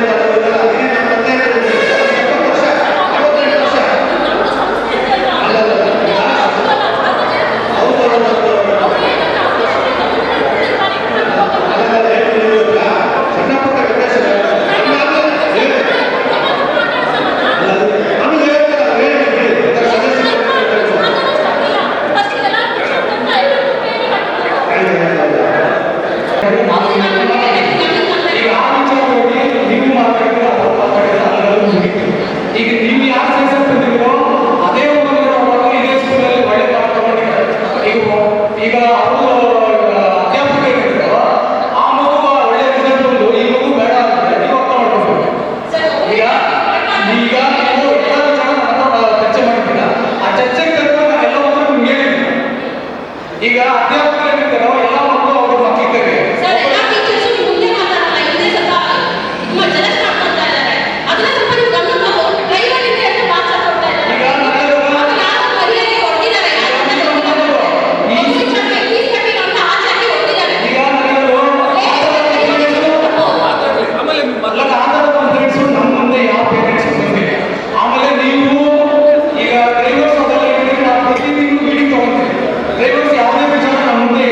ಮಾತಾಡೋದಲ್ಲ ಅದೇ ನಮ್ಮ ತಂದೆ 20 ವರ್ಷ 62 ವರ್ಷ ಅಲ್ಲ ಸಣ್ಣ ಪುಟ್ಟ ವ್ಯತ್ಯಾಸ ಈಗ ಆ ವಿಚಾರವಾಗಿ ನೀವು ಮಾತಾಡಿದ್ರೆ ಅವರು ಮಾತಾಡಿದ್ರೆ ಅದೆಲ್ಲವೂ ಮುಗಿತು. ಈಗ ನೀವು ಯಾರು ಸೆನ್ಸಸ್ ತಂದಿರೋ ಅದೇ ಒಬ್ಬರು ಇದೇ ಸ್ಕೂಲಲ್ಲಿ ಒಳ್ಳೆ ಮಾರ್ಕ್ ತಗೊಂಡಿದ್ದಾರೆ. ಈಗ ಅವರು ಅಧ್ಯಾಪಕರಿದ್ರು ಆ ಮಗು ಒಳ್ಳೆ ರಿಸಲ್ಟ್ ಬಂದು ಈ ಮಗು ಬೇಡ ಅಂದ್ರೆ ನೀವು ಅರ್ಥ ಮಾಡ್ಕೊಬೇಕು. ಈಗ ಈಗ ನೀವು ಎಲ್ಲ ವಿಚಾರ ಚರ್ಚೆ ಮಾಡಿದ್ದೀರಾ. ಆ ಚರ್ಚೆಗೆ ತರುವಾಗ ಎಲ್ಲವನ್ನೂ ನಿಮ್ಗೆ ಹೇಳಿದ್ದೀನಿ. ಈಗ ಅಧ್ಯಾಪಕರಿರ್ತಾರೋ ಎಲ್ಲ ಮಕ್ಕಳು ಅವ್ರ ಮಕ್ಕಳಿದ್ದಾರೆ. ಸರ್, ಎಲ್ಲ ಟೀಚರ್ಸ್ ಮುಂದೆ ಮಾತಾಡಲ್ಲ, ಹಿಂದೆ ಸ್ವಲ್ಪ ತುಂಬಾ ಜಲಸ್ ಮಾಡ್ಕೊಳ್ತಾ ಇದ್ದಾರೆ. ಅದನ್ನ ಸ್ವಲ್ಪ ನೀವು ಗಮನ ತಗೊಂಡು ಡ್ರೈವರ್ ಇದೆ ಅಂತ ಮಾತಾಡ್ತಾ ಇದ್ದಾರೆ. ಈಗ ಅದು ಯಾರು ಮರ್ಯಾದೆ ಹೊಡೆದಿದ್ದಾರೆ, ಯಾರು ಫೀಸ್ ಕಟ್ಟಿಲ್ಲ ಅಂತ ಆಚೆಗೆ ಹೊಡೆದಿದ್ದಾರೆ. ಈಗ ಆಧಾರ ಪೇರೆಂಟ್ಸ್ ನಮ್ಮ ಮುಂದೆ ಯಾವ ಪೇರೆಂಟ್ಸ್ ಬಂದಿದೆ. ಆಮೇಲೆ ನೀವು ಈಗ ಡ್ರೈವರ್ಸ್ ಅದೆಲ್ಲ ಹೇಳಿದ್ರೆ ನಾವು ಪ್ರತಿ ತಿಂಗಳು ಮೀಟಿಂಗ್ ತಗೊಂತೀವಿ. ಡ್ರೈವರ್ಸ್ ಯಾವುದೇ ವಿಚಾರ ನಮ್ಮ ಮುಂದೆ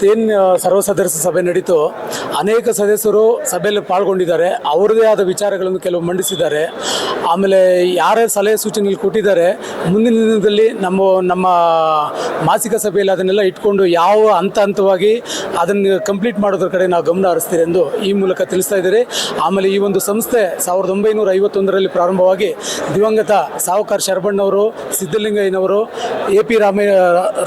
ಇವತ್ತೇನು ಸರ್ವ ಸದಸ್ಯ ಸಭೆ ನಡೀತು, ಅನೇಕ ಸದಸ್ಯರು ಸಭೆಯಲ್ಲಿ ಪಾಲ್ಗೊಂಡಿದ್ದಾರೆ. ಅವರದೇ ಆದ ವಿಚಾರಗಳನ್ನು ಕೆಲವು ಮಂಡಿಸಿದ್ದಾರೆ. ಆಮೇಲೆ ಯಾರ್ಯಾರು ಸಲಹೆ ಸೂಚನೆಗಳು ಕೊಟ್ಟಿದ್ದಾರೆ, ಮುಂದಿನ ದಿನದಲ್ಲಿ ನಮ್ಮ ಮಾಸಿಕ ಸಭೆಯಲ್ಲಿ ಅದನ್ನೆಲ್ಲ ಇಟ್ಕೊಂಡು ಯಾವ ಹಂತವಾಗಿ ಅದನ್ನು ಕಂಪ್ಲೀಟ್ ಮಾಡೋದ್ರ ಕಡೆ ನಾವು ಗಮನ ಹರಿಸ್ತೀವಿ ಎಂದು ಈ ಮೂಲಕ ತಿಳಿಸ್ತಾ ಇದ್ದೀರಿ. ಆಮೇಲೆ ಈ ಒಂದು ಸಂಸ್ಥೆ 1951ರಲ್ಲಿ ಪ್ರಾರಂಭವಾಗಿ ದಿವಂಗತ ಸಾಹುಕಾರ ಶರಬಣ್ಣವರು, ಸಿದ್ದಲಿಂಗಯ್ಯನವರು, AP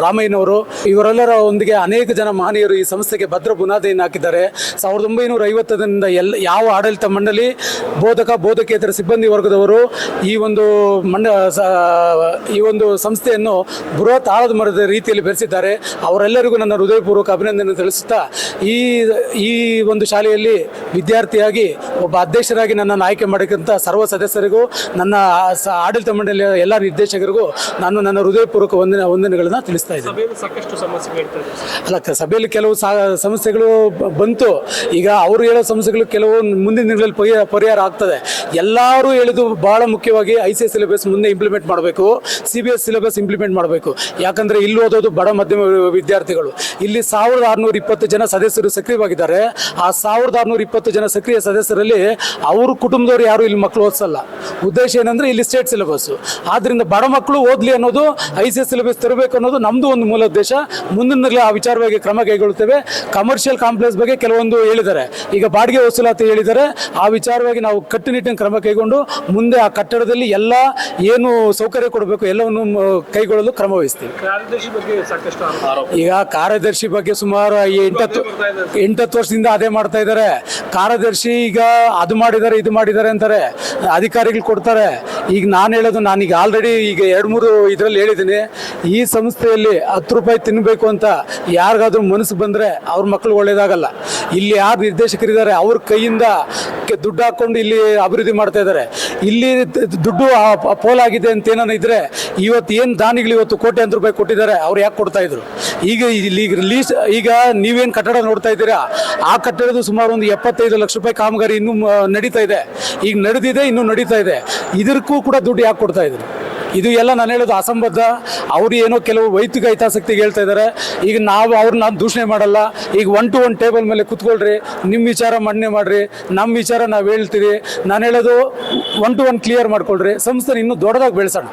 ರಾಮಯ್ಯನವರು ಇವರೆಲ್ಲರ ಒಂದಿಗೆ ಅನೇಕ ಜನ ಮಹನೀಯರು ಈ ಸಂಸ್ಥೆಗೆ ಭದ್ರ ಬುನಾದಿಯನ್ನು ಹಾಕಿದ್ದಾರೆ. 1950ರಿಂದ ಯಾವ ಆಡಳಿತ ಮಂಡಳಿ, ಬೋಧಕೇತರ ಸಿಬ್ಬಂದಿ ವರ್ಗದವರು ಈ ಒಂದು ಸಂಸ್ಥೆಯನ್ನು ಬೃಹತ್ ಆಳದ ಮರದ ರೀತಿಯಲ್ಲಿ ಬೆಳೆಸಿದ್ದಾರೆ. ಅವರೆಲ್ಲರಿಗೂ ನನ್ನ ಹೃದಯಪೂರ್ವಕ ಅಭಿನಂದನೆ ತಿಳಿಸುತ್ತಾ, ಈ ಒಂದು ಶಾಲೆಯಲ್ಲಿ ವಿದ್ಯಾರ್ಥಿಯಾಗಿ ಒಬ್ಬ ಅಧ್ಯಕ್ಷರಾಗಿ ನನ್ನನ್ನು ಆಯ್ಕೆ ಮಾಡಿದಂಥ ಸರ್ವ ಸದಸ್ಯರಿಗೂ, ನನ್ನ ಆಡಳಿತ ಮಂಡಳಿಯ ಎಲ್ಲ ನಿರ್ದೇಶಕರಿಗೂ ನಾನು ನನ್ನ ಹೃದಯಪೂರ್ವಕ ವಂದನೆಗಳನ್ನು ತಿಳಿಸ್ತಾ ಇದ್ದೀನಿ. ಸಭೆಯಲ್ಲಿ ಕೆಲವು ಸಮಸ್ಯೆಗಳು ಬಂತು. ಈಗ ಅವರು ಹೇಳೋ ಸಮಸ್ಯೆಗಳು ಕೆಲವು ಮುಂದಿನ ದಿನಗಳಲ್ಲಿ ಪರಿಹಾರ ಆಗ್ತದೆ. ಎಲ್ಲರೂ ಹೇಳಿದ್ದು ಬಹಳ ಮುಖ್ಯವಾಗಿ ICSE ಸಿಲೆಬಸ್ ಮುಂದೆ ಇಂಪ್ಲಿಮೆಂಟ್ ಮಾಡಬೇಕು, CBSE ಸಿಲೆಬಸ್ ಇಂಪ್ಲಿಮೆಂಟ್ ಮಾಡಬೇಕು. ಯಾಕಂದರೆ ಇಲ್ಲಿ ಓದೋದು ಬಡ ಮಧ್ಯಮ ವಿದ್ಯಾರ್ಥಿಗಳು. ಇಲ್ಲಿ 1620 ಜನ ಸದಸ್ಯರು ಸಕ್ರಿಯವಾಗಿದ್ದಾರೆ. ಆ 1620 ಜನ ಸಕ್ರಿಯ ಸದಸ್ಯರಲ್ಲಿ ಅವ್ರ ಕುಟುಂಬದವರು ಯಾರು ಇಲ್ಲಿ ಮಕ್ಕಳು ಓದಿಸಲ್ಲ. ಉದ್ದೇಶ ಏನಂದರೆ ಇಲ್ಲಿ ಸ್ಟೇಟ್ ಸಿಲೆಬಸ್ಸು. ಆದ್ದರಿಂದ ಬಡ ಮಕ್ಕಳು ಓದಲಿ ಅನ್ನೋದು, ICSE ಸಿಲೆಬಸ್ ತರಬೇಕು ಅನ್ನೋದು ನಮ್ಮದು ಒಂದು ಮೂಲ ಉದ್ದೇಶ. ಮುಂದಿನ ಆ ವಿಚಾರವಾಗಿ ಕ್ರಮ ಕೈಗೊಳ್ಳುತ್ತೇವೆ. ಕಮರ್ಷಿಯಲ್ ಕಾಂಪ್ಲೆಕ್ಸ್ ಬಗ್ಗೆ ಕೆಲವೊಂದು ಹೇಳಿದ್ದಾರೆ, ಈಗ ಬಾಡಿಗೆ ವಸೂಲಾತಿ ಹೇಳಿದ್ದಾರೆ. ಆ ವಿಚಾರವಾಗಿ ನಾವು ಕಟ್ಟುನಿಟ್ಟಿನ ಕ್ರಮ ಕೈಗೊಂಡು ಮುಂದೆ ಆ ಕಟ್ಟಡದಲ್ಲಿ ಎಲ್ಲ ಏನು ಸೌಕರ್ಯ ಕೊಡಬೇಕು ಎಲ್ಲವನ್ನು ಕೈಗೊಳ್ಳಲು ಕ್ರಮ ವಹಿಸ್ತೀವಿ. ಈಗ ಕಾರ್ಯದರ್ಶಿ ಬಗ್ಗೆ ಸುಮಾರು 8-10 ವರ್ಷದಿಂದ ಅದೇ ಮಾಡ್ತಾ ಇದ್ದಾರೆ. ಕಾರ್ಯದರ್ಶಿ ಈಗ ಅದು ಮಾಡಿದ್ದಾರೆ ಇದು ಮಾಡಿದ್ದಾರೆ ಅಂತಾರೆ, ಅಧಿಕಾರಿಗಳು ಕೊಡ್ತಾರೆ. ಈಗ ನಾನು ಹೇಳೋದು, ನಾನೀಗ ಆಲ್ರೆಡಿ ಈಗ 2-3 ಇದರಲ್ಲಿ ಹೇಳಿದ್ದೀನಿ, ಈ ಸಂಸ್ಥೆಯಲ್ಲಿ 10 ರೂಪಾಯಿ ತಿನ್ನಬೇಕು ಅಂತ ಯಾರಿಗಾದ್ರೂ ಮನಸ್ಸು ಬಂದರೆ ಅವ್ರ ಮಕ್ಕಳು ಒಳ್ಳೇದಾಗಲ್ಲ. ಇಲ್ಲಿ ಯಾರು ನಿರ್ದೇಶಕರಿದ್ದಾರೆ ಅವ್ರ ಕೈಯಿಂದ ದುಡ್ಡು ಹಾಕ್ಕೊಂಡು ಇಲ್ಲಿ ಅಭಿವೃದ್ಧಿ ಮಾಡ್ತಾ ಇದ್ದಾರೆ. ಇಲ್ಲಿ ದುಡ್ಡು ಪೋಲಾಗಿದೆ ಅಂತ ಏನಾನ ಇದ್ರೆ, ಇವತ್ತು ಏನು ದಾನಿಗಳು ಇವತ್ತು ಕೋಟ್ಯಾಂತರ ರೂಪಾಯಿ ಕೊಟ್ಟಿದ್ದಾರೆ, ಅವ್ರು ಯಾಕೆ ಕೊಡ್ತಾ ಇದ್ರು? ಈಗ ನೀವೇನು ಕಟ್ಟಡ ನೋಡ್ತಾ ಇದ್ದೀರಾ, ಆ ಕಟ್ಟಡದ ಸುಮಾರು ಒಂದು 75 ಲಕ್ಷ ರೂಪಾಯಿ ಕಾಮಗಾರಿ ಇನ್ನೂ ನಡೀತಾ ಇದೆ. ಈಗ ನಡೆದಿದೆ, ಇನ್ನೂ ನಡೀತಾ ಇದೆ. ಇದಕ್ಕೂ ಕೂಡ ದುಡ್ಡು ಯಾಕೆ ಕೊಡ್ತಾ ಇದ್ರು? ಇದು ಎಲ್ಲ ನಾನು ಹೇಳೋದು ಅಸಂಬದ್ಧ. ಅವರು ಏನೋ ಕೆಲವು ವೈಯಕ್ತಿಕ ಹಿತಾಸಕ್ತಿಗೆ ಹೇಳ್ತಾ ಇದ್ದಾರೆ. ಈಗ ನಾನು ದೂಷಣೆ ಮಾಡಲ್ಲ. ಈಗ 1 to 1 ಟೇಬಲ್ ಮೇಲೆ ಕುತ್ಕೊಳ್ರಿ, ನಿಮ್ಮ ವಿಚಾರ ಮಂಡನೆ ಮಾಡ್ರಿ, ನಮ್ಮ ವಿಚಾರ ನಾವು ಹೇಳ್ತೀವಿ. ನಾನು ಹೇಳೋದು 1 to 1 ಕ್ಲಿಯರ್ ಮಾಡ್ಕೊಳ್ರಿ, ಸಂಸ್ಥೆ ಇನ್ನೂ ದೊಡ್ಡದಾಗಿ ಬೆಳೆಸೋಣ.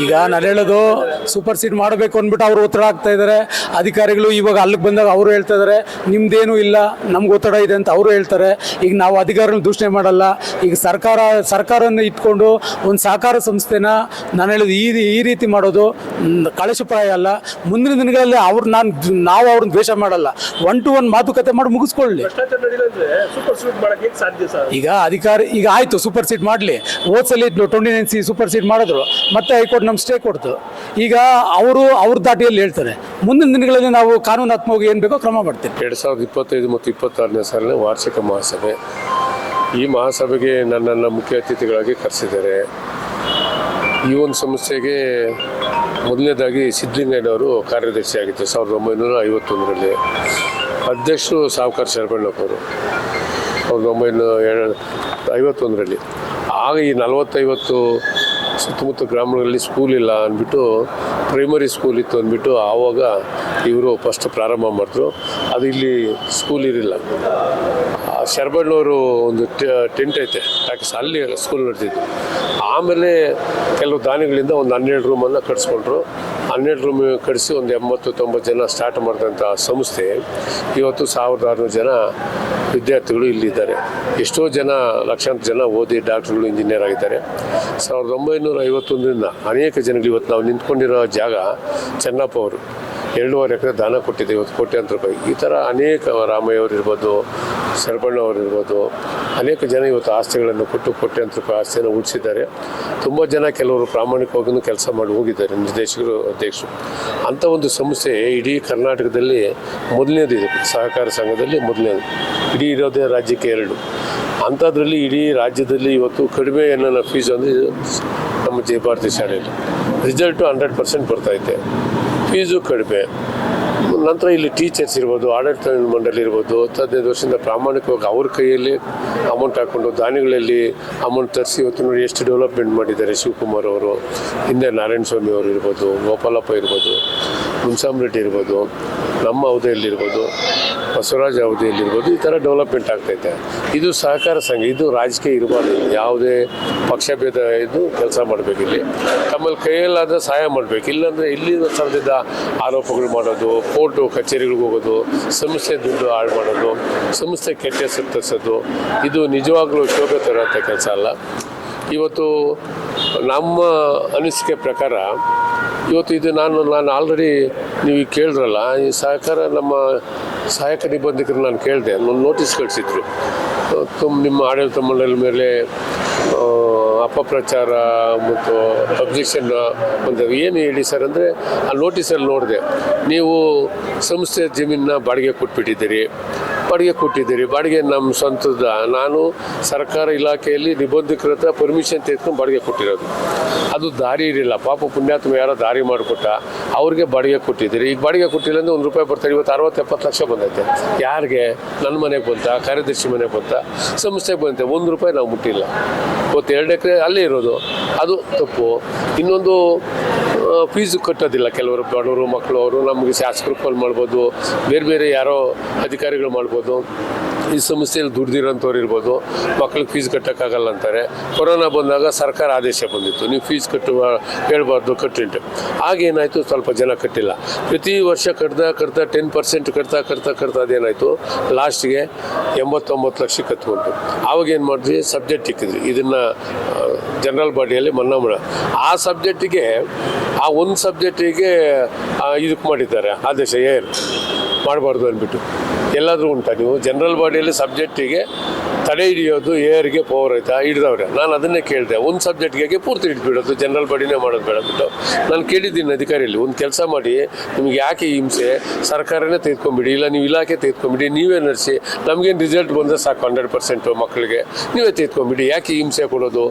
ಈಗ ನಾನು ಹೇಳೋದು ಸೂಪರ್ ಸೀಡ್ ಮಾಡಬೇಕು ಅಂದ್ಬಿಟ್ಟು ಅವರು ಒತ್ತಡ ಆಗ್ತಾ ಇದ್ದಾರೆ. ಅಧಿಕಾರಿಗಳು ಇವಾಗ ಅಲ್ಲಿಗೆ ಬಂದಾಗ ಅವರು ಹೇಳ್ತಾ ಇದ್ದಾರೆ, ನಿಮ್ದೇನೂ ಇಲ್ಲ, ನಮ್ಗೆ ಒತ್ತಡ ಇದೆ ಅಂತ ಅವರು ಹೇಳ್ತಾರೆ. ಈಗ ನಾವು ಅಧಿಕಾರಿಗಳು ದೂಷಣೆ ಮಾಡಲ್ಲ. ಈಗ ಸರ್ಕಾರವನ್ನು ಇಟ್ಕೊಂಡು ಒಂದು ಸಹಕಾರ ಸಂಸ್ಥೆನ ನಾನು ಹೇಳೋದು ಈ ರೀತಿ ಮಾಡೋದು ಕಳಶಪ್ರಾಯ ಅಲ್ಲ. ಮುಂದಿನ ದಿನಗಳಲ್ಲಿ ನಾವು ಅವ್ರನ್ನ ದ್ವೇಷ ಮಾಡಲ್ಲ. 1 to 1 ಮಾತುಕತೆ ಮಾಡಿ ಮುಗಿಸ್ಕೊಳ್ಳಿ. ಈಗ ಈಗ ಆಯ್ತು, ಸೂಪರ್ ಸೀಟ್ ಮಾಡಲಿ. ಹೋದ್ಸಲಿ 29C ಸೂಪರ್ ಸೀಟ್ ಮಾಡಿದ್ರು, ಮತ್ತೆ ಹೈಕೋರ್ಟ್ ನಮ್ಗೆ ಸ್ಟೇ ಕೊಡ್ತು. ಈಗ ಅವ್ರ ದಾಟಿಯಲ್ಲಿ ಹೇಳ್ತಾರೆ. ಮುಂದಿನ ದಿನಗಳಲ್ಲಿ ನಾವು ಕಾನೂನಾತ್ಮಕವಾಗಿ ಏನು ಬೇಕೋ ಕ್ರಮ ಮಾಡ್ತೀವಿ. 2025 ಮತ್ತು 26ನೇ ಸಾಲಿನ ವಾರ್ಷಿಕ ಮಹಾಸಭೆ. ಈ ಮಹಾಸಭೆಗೆ ನನ್ನನ್ನು ಮುಖ್ಯ ಅತಿಥಿಗಳಾಗಿ ಕರೆಸಿದ್ದಾರೆ. ಈ ಒಂದು ಸಂಸ್ಥೆಗೆ ಮೊದಲನೇದಾಗಿ ಸಿದ್ದಲಿಂಗಯ್ಯನವರು ಕಾರ್ಯದರ್ಶಿಯಾಗಿದ್ದರು 1951ರಲ್ಲಿ. ಅಧ್ಯಕ್ಷರು ಸಾಹುಕಾರ ಶರಬಣ್ಣವರು 1951ರಲ್ಲಿ. ಆಗ ಈ 40-50 ಸುತ್ತಮುತ್ತ ಗ್ರಾಮಗಳಲ್ಲಿ ಸ್ಕೂಲ್ ಇಲ್ಲ ಅಂದ್ಬಿಟ್ಟು, ಪ್ರೈಮರಿ ಸ್ಕೂಲ್ ಇತ್ತು ಅಂದ್ಬಿಟ್ಟು ಆವಾಗ ಇವರು ಫಸ್ಟ್ ಪ್ರಾರಂಭ ಮಾಡಿದ್ರು. ಅದು ಇಲ್ಲಿ ಸ್ಕೂಲ್ ಇರಲಿಲ್ಲ. ಶರಬಣ್ಣವರು ಒಂದು ಟೆಂಟ್ ಐತೆ, ಯಾಕೆ ಅಲ್ಲಿ ಸ್ಕೂಲ್ ನಡೆದಿದ್ದು. ಆಮೇಲೆ ಕೆಲವು ದಾನಿಗಳಿಂದ ಒಂದು 12 ರೂಮನ್ನು ಕಟ್ಸ್ಕೊಂಡ್ರು. 12 ರೂಮ್ ಕಡಿಸಿ ಒಂದು 80-90 ಜನ ಸ್ಟಾರ್ಟ್ ಮಾಡಿದಂಥ ಸಂಸ್ಥೆ ಇವತ್ತು 1600 ಜನ ವಿದ್ಯಾರ್ಥಿಗಳು ಇಲ್ಲಿದ್ದಾರೆ. ಎಷ್ಟೋ ಜನ, ಲಕ್ಷಾಂತರ ಜನ ಓದಿ ಡಾಕ್ಟ್ರುಗಳು, ಇಂಜಿನಿಯರ್ ಆಗಿದ್ದಾರೆ. 1951ರಿಂದ ಅನೇಕ ಜನಗಳು ಇವತ್ತು ನಾವು ನಿಂತ್ಕೊಂಡಿರೋ ಜಾಗ ಚೆನ್ನಪ್ಪ ಅವರು 2.5 ಎಕರೆ ದಾನ ಕೊಟ್ಟಿದೆ, ಇವತ್ತು ಕೋಟ್ಯಾಂತರ ರೂಪಾಯಿ. ಈ ಥರ ಅನೇಕ ರಾಮಯ್ಯವರು ಇರ್ಬೋದು, ಶರಬಣ್ಣವರು ಇರ್ಬೋದು, ಅನೇಕ ಜನ ಇವತ್ತು ಆಸ್ತಿಗಳನ್ನು ಕೊಟ್ಟು ಕೋಟ್ಯಾಂತರ ರೂಪಾಯಿ ಆಸ್ತಿಯನ್ನು ಉಳಿಸಿದ್ದಾರೆ. ತುಂಬ ಜನ ಕೆಲವರು ಪ್ರಾಮಾಣಿಕವಾಗಿ ಕೆಲಸ ಮಾಡಿ ಹೋಗಿದ್ದಾರೆ, ನಿರ್ದೇಶಕರು, ಅಧ್ಯಕ್ಷರು. ಅಂಥ ಒಂದು ಸಂಸ್ಥೆ ಇಡೀ ಕರ್ನಾಟಕದಲ್ಲಿ ಮೊದಲನೇದು, ಇದು ಸಹಕಾರ ಸಂಘದಲ್ಲಿ ಮೊದಲನೇದು. ಇಡೀ ಇರೋದೇ ರಾಜ್ಯಕ್ಕೆ 2. ಅಂಥದ್ರಲ್ಲಿ ಇಡೀ ರಾಜ್ಯದಲ್ಲಿ ಇವತ್ತು ಕಡಿಮೆ ಏನೋ ಫೀಸ್ ಅಂದರೆ ನಮ್ಮ ಜಯಭಾರತಿ ಶಾಲೆಯಲ್ಲಿ ರಿಸಲ್ಟು 100% ಬರ್ತಾಯಿದೆ. ಫೀಸು ಕಡಿಮೆ. ನಂತರ ಇಲ್ಲಿ ಟೀಚರ್ಸ್ ಇರ್ಬೋದು, ಆಡಳಿತ ಮಂಡಳಿ ಇರ್ಬೋದು, 15 ವರ್ಷದಿಂದ ಪ್ರಾಮಾಣಿಕವಾಗಿ ಅವ್ರ ಕೈಯಲ್ಲಿ ಅಮೌಂಟ್ ಹಾಕ್ಕೊಂಡು ದಾನಿಗಳಲ್ಲಿ ಅಮೌಂಟ್ ತರಿಸಿ ಇವತ್ತು ನೋಡಿ ಎಷ್ಟು ಡೆವಲಪ್ಮೆಂಟ್ ಮಾಡಿದ್ದಾರೆ. ಶಿವಕುಮಾರ್ ಅವರು, ಹಿಂದೆ ನಾರಾಯಣ ಸ್ವಾಮಿ ಅವರು ಇರ್ಬೋದು, ಗೋಪಾಲಪ್ಪ ಇರ್ಬೋದು, ಮುನ್ಸಾಮ್ ರೆಡ್ಡಿ ಇರ್ಬೋದು, ನಮ್ಮ ಅವಧಿಯಲ್ಲಿರ್ಬೋದು, ಬಸವರಾಜ್ ಅವಧಿಯಲ್ಲಿರ್ಬೋದು, ಈ ಥರ ಡೆವಲಪ್ಮೆಂಟ್ ಆಗ್ತೈತೆ. ಇದು ಸಹಕಾರ ಸಂಘ, ಇದು ರಾಜಕೀಯ ಇರಬಾರ್ದು. ಯಾವುದೇ ಪಕ್ಷಭೇದ ಇದು ಕೆಲಸ ಮಾಡಬೇಕಿಲ್ಲಿ, ತಮ್ಮಲ್ಲಿ ಕೈಯಲ್ಲಾದ ಸಹಾಯ ಮಾಡಬೇಕು. ಇಲ್ಲಾಂದರೆ ಇಲ್ಲಿ ಸರಿದ ಆರೋಪಗಳು ಮಾಡೋದು, ಕೋರ್ಟು ಕಚೇರಿಗಳಿಗೆ ಹೋಗೋದು, ಸಂಸ್ಥೆ ದುಡ್ಡು ಹಾಳು ಮಾಡೋದು, ಸಂಸ್ಥೆ ಕೆಟ್ಟ ಹೆಸರು ತರಿಸೋದು, ಇದು ನಿಜವಾಗ್ಲೂ ಶೋಭೆ ತರುವಂಥ ಕೆಲಸ ಅಲ್ಲ. ಇವತ್ತು ನಮ್ಮ ಅನಿಸಿಕೆ ಪ್ರಕಾರ ಇವತ್ತು ಇದು ನಾನು ಆಲ್ರೆಡಿ ನೀವು ಕೇಳಿದ್ರಲ್ಲ, ಈ ಸಹಕಾರ ನಮ್ಮ ಸಹಾಯಕ ನಿಬಂಧಕರು ನಾನು ಕೇಳಿದೆ, ನೋಟಿಸ್ ಕಳಿಸಿದ್ರು. ನಿಮ್ಮ ಆಡಳಿತ ಮಂಡಳಿ ಮೇಲೆ ಅಪಪ್ರಚಾರ ಮತ್ತು ಅಬ್ಜೆಕ್ಷನ್ ಒಂದು ಏನು ಹೇಳಿ ಸರ್ ಅಂದರೆ, ಆ ನೋಟಿಸಲ್ಲಿ ನೋಡಿದೆ, ನೀವು ಸಂಸ್ಥೆ ಜಮೀನನ್ನ ಬಾಡಿಗೆ ಕೊಟ್ಬಿಟ್ಟಿದ್ದೀರಿ, ಬಾಡಿಗೆ ನಮ್ಮ ಸ್ವಂತದ. ನಾನು ಸರ್ಕಾರ ಇಲಾಖೆಯಲ್ಲಿ ನಿಬಂಧಕರ ಹತ್ರ ಪರ್ಮಿಷನ್ ತೆಗೆದುಕೊಂಡು ಬಾಡಿಗೆ ಕೊಟ್ಟಿರೋದು. ಅದು ದಾರಿ ಇರಲಿಲ್ಲ, ಪಾಪ ಪುಣ್ಯಾತ್ಮ ಯಾರೋ ದಾರಿ ಮಾಡಿಕೊಟ್ಟ, ಅವ್ರಿಗೆ ಬಾಡಿಗೆ ಕೊಟ್ಟಿದ್ದೀರಿ. ಈಗ ಬಾಡಿಗೆ ಕೊಟ್ಟಿಲ್ಲ ಅಂದರೆ ₹1 ಬರ್ತಾರೆ. ಇವತ್ತು 60-70 ಲಕ್ಷ ಬಂದೈತೆ. ಯಾರಿಗೆ? ನನ್ನ ಮನೆಗೆ ಬಂತ, ಕಾರ್ಯದರ್ಶಿ ಮನೆಗೆ ಬಂತ, ಸಂಸ್ಥೆಗೆ ಬಂತೆ. ₹1 ನಾವು ಮುಟ್ಟಿಲ್ಲ. ಇವತ್ತು 2 ಎಕರೆ ಅಲ್ಲೇ ಇರೋದು, ಅದು ತಪ್ಪು. ಇನ್ನೊಂದು ಫೀಸು ಕಟ್ಟೋದಿಲ್ಲ. ಕೆಲವರು ಬಡವರು ಮಕ್ಕಳು ಅವರು ನಮಗೆ ಶಾಸಕರು ಕಾಲ್ ಮಾಡ್ಬೋದು, ಬೇರೆ ಯಾರೋ ಅಧಿಕಾರಿಗಳು ಮಾಡ್ಬೋದು. ಈ ಸಂಸ್ಥೆಯಲ್ಲಿ ದುಡ್ದಿರೋಂಥವ್ರು ಇರ್ಬೋದು, ಮಕ್ಕಳಿಗೆ ಫೀಸ್ ಕಟ್ಟೋಕ್ಕಾಗಲ್ಲ ಅಂತಾರೆ. ಕೊರೋನಾ ಬಂದಾಗ ಸರ್ಕಾರ ಆದೇಶ ಬಂದಿತ್ತು, ನೀವು ಫೀಸ್ ಹೇಳ್ಬಾರ್ದು ಕಟ್ಟಿಂಟು. ಆಗೇನಾಯಿತು, ಸ್ವಲ್ಪ ಜನ ಕಟ್ಟಿಲ್ಲ. ಪ್ರತಿ ವರ್ಷ ಕಟ್ತಾ 10% ಕಟ್ತಾ ಅದೇನಾಯಿತು, ಲಾಸ್ಟಿಗೆ 89 ಲಕ್ಷ ಕತ್ಕೊಂಡು. ಆವಾಗ ಏನು ಮಾಡಿದ್ವಿ, ಸಬ್ಜೆಕ್ಟ್ ಇಕ್ಕಿದ್ರಿ, ಇದನ್ನು ಜನರಲ್ ಬಾಡಿಯಲ್ಲಿ ಮನ್ನಾ ಮಾಡ. ಆ ಸಬ್ಜೆಕ್ಟಿಗೆ, ಆ ಒಂದು ಸಬ್ಜೆಕ್ಟಿಗೆ ಇದಕ್ಕೆ ಮಾಡಿದ್ದಾರೆ ಆದೇಶ, ಮಾಡಬಾರ್ದು ಅಂದ್ಬಿಟ್ಟು. ಎಲ್ಲಾದರೂ ಉಂಟಾ ನೀವು ಜನರಲ್ ಬಾಡಿಯಲ್ಲಿ ಸಬ್ಜೆಕ್ಟಿಗೆ ತಡೆ ಹಿಡಿಯೋದು, ಏರ್ಗೆ ಪವರ್ ಆಯ್ತಾ ಹಿಡಿದವ್ರೆ. ನಾನು ಅದನ್ನೇ ಕೇಳಿದೆ, ಒಂದು ಸಬ್ಜೆಕ್ಟ್ಗೆ ಪೂರ್ತಿ ಹಿಡಿದ್ಬಿಡೋದು, ಜನರಲ್ ಬಾಡಿನೇ ಮಾಡೋದು ಬೇಡ ಅಂದ್ಬಿಟ್ಟು. ನಾನು ಕೇಳಿದ್ದೀನಿ ಅಧಿಕಾರಿಯಲ್ಲಿ, ಒಂದು ಕೆಲಸ ಮಾಡಿ, ನಿಮ್ಗೆ ಯಾಕೆ ಹಿಂಸೆ, ಸರ್ಕಾರನೇ ತೆಗೆದುಕೊಂಬಿಡಿ, ಇಲ್ಲ ನೀವು ಇಲಾಖೆ ತೆಗೆದುಕೊಂಬಿಡಿ, ನೀವೇ ನಡೆಸಿ, ನಮಗೇನು ರಿಸಲ್ಟ್ ಬಂದರೆ ಸಾಕು 100% ಮಕ್ಕಳಿಗೆ ನೀವೇ ತೆಗೆದುಕೊಂಬಿಡಿ, ಯಾಕೆ ಹಿಂಸೆ ಕೊಡೋದು,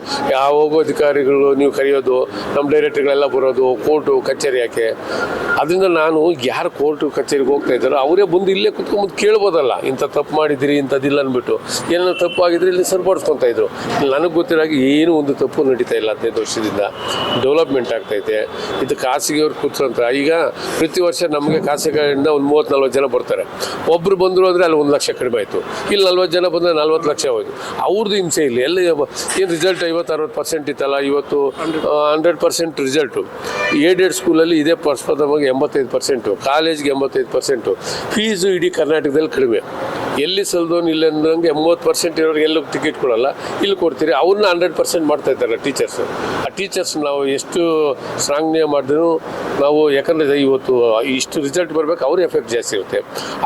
ಹೋಗೋ ಅಧಿಕಾರಿಗಳು ನೀವು ಕರೆಯೋದು, ನಮ್ಮ ಡೈರೆಕ್ಟರ್ಗಳೆಲ್ಲ ಬರೋದು, ಕೋರ್ಟು ಕಚೇರಿ ಯಾಕೆ? ಅದರಿಂದ ನಾನು ಯಾರು ಕೋರ್ಟು ಕಚೇರಿಗೆ ಹೋಗ್ತಾ ಇದ್ದಾರೋ ಅವರೇ ಬಂದು ಇಲ್ಲೇ ಕುತ್ಕೊಂಡ್ಬಂದು ಕೇಳ್ಬೋದಲ್ಲ, ಇಂಥ ತಪ್ಪು ಮಾಡಿದ್ದೀರಿ, ಇಂಥದ್ದಿಲ್ಲ ಅಂದ್ಬಿಟ್ಟು. ಏನೋ ತಪ್ಪಾಗಿದ್ರೆ ಇಲ್ಲಿ ಸರಿಪಡಿಸ್ಕೊತಾ ಇದ್ರು. ನನಗೆ ಗೊತ್ತಿರಾಗಿ ಏನೂ ಒಂದು ತಪ್ಪು ನಡೀತಾ ಇಲ್ಲ. 15 ವರ್ಷದಿಂದ ಡೆವಲಪ್ಮೆಂಟ್ ಆಗ್ತೈತೆ. ಇದು ಖಾಸಗಿಯವ್ರು ಕೂತ್ರಂತ. ಈಗ ಪ್ರತಿ ವರ್ಷ ನಮಗೆ ಖಾಸಗಿಯಿಂದ ಒಂದು 30-40 ಜನ ಬರ್ತಾರೆ. ಒಬ್ಬರು ಬಂದರು ಅಂದರೆ ಅಲ್ಲಿ 1 ಲಕ್ಷ ಕಡಿಮೆ ಆಯಿತು. ಇಲ್ಲಿ 40 ಜನ ಬಂದರೆ 40 ಲಕ್ಷ ಹೋಯ್ತು. ಅವ್ರದ್ದು ಹಿಂಸೆ ಇಲ್ಲ. ಎಲ್ಲ ಏನು ರಿಸಲ್ಟ್ 50-60% ಇತ್ತಲ್ಲ, ಇವತ್ತು 100% ರಿಸಲ್ಟು. ಏಡೆಡ್ ಸ್ಕೂಲಲ್ಲಿ ಇದೇ ಪ್ರಸ್ತಾವವಾಗಿ 85%, ಕಾಲೇಜ್ಗೆ 85%. ಫೀಸು ಇಡೀ ಕರ್ನಾಟಕದಲ್ಲಿ ಕಡಿಮೆ. ಎಲ್ಲಿ ಸಲ್ದೋನು ಇಲ್ಲ ಅಂದಂಗೆ 80% ಇರೋರಿಗೆ ಎಲ್ಲೂ ಟಿಕೆಟ್ ಕೊಡಲ್ಲ, ಇಲ್ಲಿ ಕೊಡ್ತೀರಿ. ಅವ್ರನ್ನ 100% ಮಾಡ್ತಾ ಇದ್ದಾರೆ ಟೀಚರ್ಸು. ಆ ಟೀಚರ್ಸ್ ನಾವು ಎಷ್ಟು ಶ್ಲಾಘನೆ ಮಾಡಿದ್ರು ನಾವು, ಯಾಕಂದರೆ ಇವತ್ತು ಇಷ್ಟು ರಿಸಲ್ಟ್ ಬರಬೇಕು, ಅವ್ರ ಎಫೆಕ್ಟ್ ಜಾಸ್ತಿ ಇರುತ್ತೆ.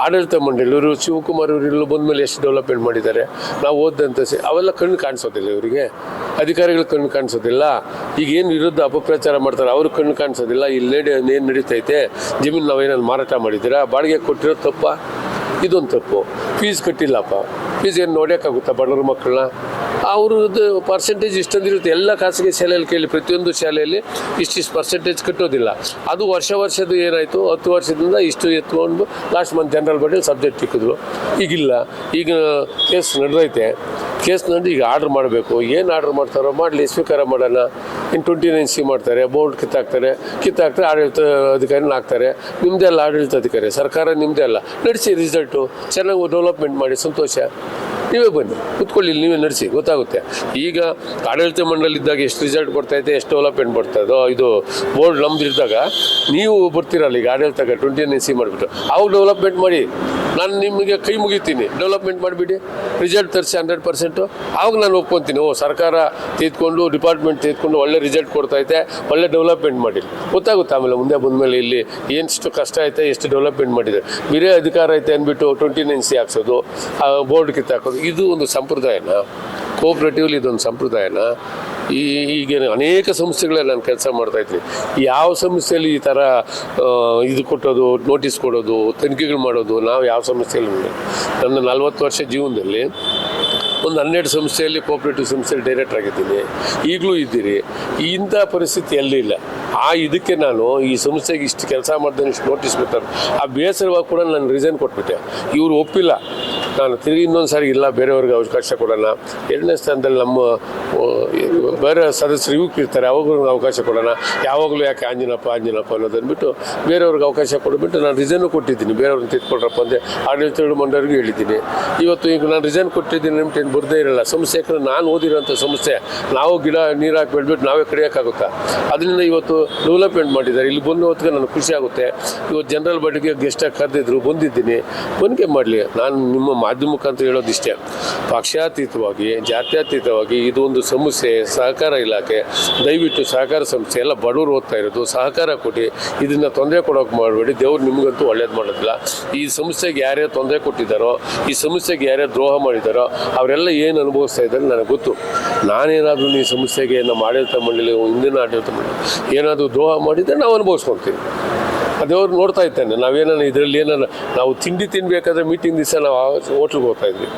ಆಡಳಿತ ಮಂಡಳಿಯವರು, ಶಿವಕುಮಾರ್ ಅವರು ಬಂದಮೇಲೆ ಎಷ್ಟು ಡೆವಲಪ್ಮೆಂಟ್ ಮಾಡಿದ್ದಾರೆ ನಾವು ಓದಂತ. ಅವೆಲ್ಲ ಕಣ್ಣು ಕಾಣಿಸೋದಿಲ್ಲ ಇವರಿಗೆ, ಅಧಿಕಾರಿಗಳು ಕಣ್ಣು ಕಾಣಿಸೋದಿಲ್ಲ. ಈಗ ಏನು ವಿರುದ್ಧ ಅಪಪ್ರಚಾರ ಮಾಡ್ತಾರೆ ಅವ್ರಿಗೆ ಕಣ್ಣು ಕಾಣಿಸೋದಿಲ್ಲ. ಇಲ್ಲಿ ಏನು ನಡೀತೈತೆ, ಜಮೀನು ನಾವೇನಾದ್ರು ಮಾರಾಟ ಮಾಡಿದ್ದೀರಾ, ಬಾಡಿಗೆ ಕೊಟ್ಟಿರೋದು ತಪ್ಪ, ಇದೊಂದು ತಪ್ಪು. ಫೀಸ್ ಕಟ್ಟಿಲ್ಲಪ್ಪ, ಫೀಸ್ ಏನು ನೋಡೋಕ್ಕಾಗುತ್ತಾ ಬಡವ್ರ ಮಕ್ಕಳನ್ನ? ಅವ್ರದ್ದು ಪರ್ಸೆಂಟೇಜ್ ಇಷ್ಟೊಂದಿರುತ್ತೆ. ಎಲ್ಲ ಖಾಸಗಿ ಶಾಲೆಯಲ್ಲಿ ಕೇಳಿ, ಪ್ರತಿಯೊಂದು ಶಾಲೆಯಲ್ಲಿ ಇಷ್ಟಿಷ್ಟು ಪರ್ಸೆಂಟೇಜ್ ಕಟ್ಟೋದಿಲ್ಲ. ಅದು ವರ್ಷದ್ದು ಏನಾಯಿತು, 10 ವರ್ಷದಿಂದ ಇಷ್ಟು ಎತ್ಕೊಂಡು ಲಾಸ್ಟ್ ಮಂತ್ ಜನರಲ್ ಬಾಡಿಯಲ್ಲಿ ಸಬ್ಜೆಕ್ಟ್ ಇಕ್ಕಿದ್ರು. ಈಗಿಲ್ಲ, ಈಗ ಕೇಸ್ ನಡೆದೈತೆ. ಕೇಸ್ ನಡೆದು ಈಗ ಆರ್ಡ್ರ್ ಮಾಡಬೇಕು. ಏನು ಆರ್ಡ್ರ್ ಮಾಡ್ತಾರೋ ಮಾಡಲಿ, ಸ್ವೀಕಾರ ಮಾಡೋಣ. ಇನ್ನು 29C ಮಾಡ್ತಾರೆ, ಬೋರ್ಡ್ ಕಿತ್ತಾಕ್ತಾರೆ, ಆಡಳಿತ ಅಧಿಕಾರಿನ ಹಾಕ್ತಾರೆ. ನಿಮ್ಮದೇ ಅಲ್ಲ ಆಡಳಿತ ಅಧಿಕಾರಿ, ಸರ್ಕಾರ ನಿಮ್ಮದೇ ಅಲ್ಲ. ನಡೆಸಿ ರಿಸಲ್ಟು ಚೆನ್ನಾಗಿ ಡೆವಲಪ್ಮೆಂಟ್ ಮಾಡಿ, ಸಂತೋಷ. ನೀವೇ ಬನ್ನಿ ಕೂತ್ಕೊಳ್ಳಿ, ನೀವೇ ನಡೆಸಿ, ಗೊತ್ತಾಗುತ್ತೆ. ಈಗ ಆಡಳಿತ ಮಂಡಳಿ ಇದ್ದಾಗ ಎಷ್ಟು ರಿಸಲ್ಟ್ ಬರ್ತಾಯಿದೆ, ಎಷ್ಟು ಡೆವಲಪ್ಮೆಂಟ್ ಬರ್ತಾಯಿದೋ, ಇದು ಬೋರ್ಡ್ ನಮ್ದಿದ್ದಾಗ ನೀವು ಬರ್ತೀರಲ್ಲ, ಈಗ ಆಡಳಿತಕ್ಕೆ 29C ಮಾಡಿಬಿಟ್ಟು ಅವಾಗ ಡೆವಲಪ್ಮೆಂಟ್ ಮಾಡಿ. ನಾನು ನಿಮಗೆ ಕೈ ಮುಗಿತೀನಿ, ಡೆವಲಪ್ಮೆಂಟ್ ಮಾಡಿಬಿಡಿ, ರಿಸಲ್ಟ್ ತರಿಸಿ 100%. ಆವಾಗ ನಾನು ಒಪ್ಕೊತೀನಿ, ಸರ್ಕಾರ ತೆಗೆದುಕೊಂಡು, ಡಿಪಾರ್ಟ್ಮೆಂಟ್ ತೆಗೆದುಕೊಂಡು ಒಳ್ಳೆ ರಿಸಲ್ಟ್ ಕೊಡ್ತೈತೆ, ಒಳ್ಳೆ ಡೆವಲಪ್ಮೆಂಟ್ ಮಾಡಿ. ಗೊತ್ತಾಗುತ್ತೆ ಆಮೇಲೆ ಮುಂದೆ ಬಂದಮೇಲೆ ಇಲ್ಲಿ ಎಷ್ಟು ಕಷ್ಟ ಐತೆ, ಎಷ್ಟು ಡೆವಲಪ್ಮೆಂಟ್ ಮಾಡಿದೆ. ಬೇರೆ ಅಧಿಕಾರ ಐತೆ ಅಂದ್ಬಿಟ್ಟು 29C ಹಾಕ್ಸೋದು, ಬೋರ್ಡ್ ಕಿತ್ತಾಕೋದು, ಇದು ಒಂದು ಸಂಪ್ರದಾಯನ? ಕೋಆಪ್ರೇಟಿವ್ಲಿ ಇದೊಂದು ಸಂಪ್ರದಾಯನ? ಈಗ ಅನೇಕ ಸಂಸ್ಥೆಗಳಲ್ಲಿ ನಾನು ಕೆಲಸ ಮಾಡ್ತಾಯಿದ್ವಿ. ಯಾವ ಸಂಸ್ಥೆಯಲ್ಲಿ ಈ ಥರ ಇದು ಕೊಟ್ಟೋದು, ನೋಟಿಸ್ ಕೊಡೋದು, ತನಿಖೆಗಳು ಮಾಡೋದು ನಾವು ಯಾವ ಸಂಸ್ಥೆಯಲ್ಲಿ? ನನ್ನ 40 ವರ್ಷ ಜೀವನದಲ್ಲಿ ಒಂದು 12 ಸಂಸ್ಥೆಯಲ್ಲಿ, ಕೋಆಪ್ರೇಟಿವ್ ಸಂಸ್ಥೆಯಲ್ಲಿ ಡೈರೆಕ್ಟರ್ ಆಗಿದ್ದೀನಿ. ಈಗಲೂ ಇದ್ದೀರಿ. ಇಂಥ ಪರಿಸ್ಥಿತಿ ಎಲ್ಲಿಲ್ಲ. ಇದಕ್ಕೆ ನಾನು ಈ ಸಂಸ್ಥೆಗೆ ಇಷ್ಟು ಕೆಲಸ ಮಾಡ್ದೇನೆ ಇಷ್ಟು ನೋಟಿಸ್ ಬಿಡ್ತಾರೆ. ಆ ಬೇಸರವಾಗಿ ಕೂಡ ನಾನು ರಿಸೈನ್ ಕೊಟ್ಬಿಟ್ಟೆ. ಇವರು ಒಪ್ಪಿಲ್ಲ. ನಾನು ತಿರುಗಿ ಇನ್ನೊಂದು ಸಾರಿ ಇಲ್ಲ, ಬೇರೆಯವ್ರಿಗೆ ಅವಕಾಶ ಕೊಡೋಣ. ಎರಡನೇ ಸ್ಥಾನದಲ್ಲಿ ನಮ್ಮ ಬೇರೆ ಸದಸ್ಯರು ಇವಕ್ಕೆ ಇರ್ತಾರೆ, ಅವಾಗೂ ಅವಕಾಶ ಕೊಡೋಣ. ಯಾವಾಗಲೂ ಯಾಕೆ ಆಂಜನಪ್ಪ ಅನ್ನೋದನ್ಬಿಟ್ಟು ಬೇರೆಯವ್ರಿಗೆ ಅವಕಾಶ ಕೊಟ್ಬಿಟ್ಟು ನಾನು ರಿಸೈನು ಕೊಟ್ಟಿದ್ದೀನಿ. ಬೇರೆಯವ್ರನ್ನ ತಿದ್ಕೊಳ್ರಪ್ಪ ಅಂದೆ ಆಡಳಿತ ಮಂಡಳಿಗೂ ಹೇಳಿದ್ದೀನಿ. ಇವತ್ತು ಈಗ ನಾನು ರಿಸೈನ್ ಕೊಟ್ಟಿದ್ದೀನಿ ಅಂದ್ಬಿಟ್ಟು ಏನು ಬರದೇ ಇರಲ್ಲ. ಸಂಸ್ಥೆ ಯಾಕಂದ್ರೆ ನಾನು ಓದಿರೋಂಥ ಸಂಸ್ಥೆ, ನಾವು ಗಿಡ ನೀರು ಹಾಕಿ ಬೆಳೆದ್ಬಿಟ್ಟು ನಾವೇ ಕಡಿಯೋಕ್ಕಾಗುತ್ತಾ? ಅದರಿಂದ ಇವತ್ತು ಡೆವಲಪ್ಮೆಂಟ್ ಮಾಡಿದ್ದಾರೆ. ಇಲ್ಲಿ ಬಂದು ಹೊತ್ತಿಗೆ ನನಗೆ ಖುಷಿ ಆಗುತ್ತೆ. ಇವತ್ತು ಜನರಲ್ ಬಾಡಿಗೆ ಗೆಸ್ಟಾಗಿ ಕರೆದಿದ್ರು, ಬಂದಿದ್ದೀನಿ. ಬಂದಿಗೆ ಮಾಡಲಿ. ನಾನು ನಿಮ್ಮ ಮಾಧ್ಯಮ ಮುಖಾಂತರ ಹೇಳೋದಿಷ್ಟೇ, ಪಕ್ಷಾತೀತವಾಗಿ ಜಾತ್ಯತೀತವಾಗಿ ಇದೊಂದು ಸಮಸ್ಯೆ. ಸಹಕಾರ ಇಲಾಖೆ ದಯವಿಟ್ಟು ಸಹಕಾರ ಸಂಸ್ಥೆ ಎಲ್ಲ ಬಡವರು ಓದ್ತಾ ಇರೋದು, ಸಹಕಾರ ಕೊಟ್ಟು ಇದನ್ನು ತೊಂದರೆ ಕೊಡೋಕೆ ಮಾಡಬೇಡಿ. ದೇವ್ರು ನಿಮಗಂತೂ ಒಳ್ಳೇದು ಮಾಡೋದಿಲ್ಲ. ಈ ಸಂಸ್ಥೆಗೆ ಯಾರ್ಯಾರು ತೊಂದರೆ ಕೊಟ್ಟಿದ್ದಾರೋ, ಈ ಸಂಸ್ಥೆಗೆ ಯಾರ್ಯಾರು ದ್ರೋಹ ಮಾಡಿದ್ದಾರೋ ಅವರೆಲ್ಲ ಏನು ಅನುಭವಿಸ್ತಾ ಇದ್ದಾರೆ ನನಗೆ ಗೊತ್ತು. ನಾನೇನಾದರೂ ಈ ಸಂಸ್ಥೆಗೆ ನಮ್ಮ ಆಡಳಿತ ಮಂಡಳಿ, ಹಿಂದಿನ ಆಡಳಿತ ಮಂಡಳಿ ಏನಾದರೂ ದ್ರೋಹ ಮಾಡಿದರೆ ನಾವು ಅನುಭವಿಸ್ಕೊಳ್ತೀವಿ. ಅದೇವ್ರು ನೋಡ್ತಾ ಇದ್ದಾನೆ. ನಾವೇನಾನ ಇದರಲ್ಲಿ ನಾವು ತಿಂಡಿ ತಿನ್ನಬೇಕಾದ್ರೆ ಮೀಟಿಂಗ್ ದಿವಸ ನಾವು ಹೋಟ್ಲಿಗೆ ಹೋಗ್ತಾ ಇದ್ವಿ.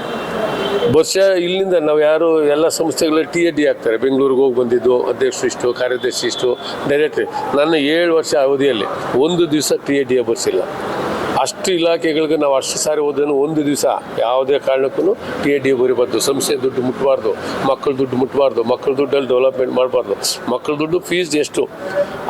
ವರ್ಷ ಇಲ್ಲಿಂದ ನಾವು ಯಾರು ಎಲ್ಲ ಸಂಸ್ಥೆಗಳಲ್ಲಿ TAD ಆಗ್ತಾರೆ. ಬೆಂಗಳೂರಿಗೆ ಹೋಗಿ ಬಂದಿದ್ದು ಅಧ್ಯಕ್ಷರು ಇಷ್ಟು, ಕಾರ್ಯದರ್ಶಿ ಇಷ್ಟು, ಡೈರೆಕ್ಟ್ರಿ. ನನ್ನ 7 ವರ್ಷ ಅವಧಿಯಲ್ಲಿ ಒಂದು ದಿವಸ TAD ಬರ್ಸಿಲ್ಲ. ಅಷ್ಟು ಇಲಾಖೆಗಳಿಗೆ ನಾವು ಅಷ್ಟು ಸಾರಿ ಹೋದ್ರೂ ಒಂದು ದಿವಸ ಯಾವುದೇ ಕಾರಣಕ್ಕೂ TAD ಬರಿಬಾರ್ದು. ಸಂಸ್ಥೆ ದುಡ್ಡು ಮುಟ್ಟಬಾರ್ದು, ಮಕ್ಕಳ ದುಡ್ಡು ಮುಟ್ಟಬಾರ್ದು, ಮಕ್ಕಳ ದುಡ್ಡಲ್ಲಿ ಡೆವಲಪ್ಮೆಂಟ್ ಮಾಡಬಾರ್ದು. ಮಕ್ಕಳ ದುಡ್ಡು ಫೀಸ್ ಎಷ್ಟು,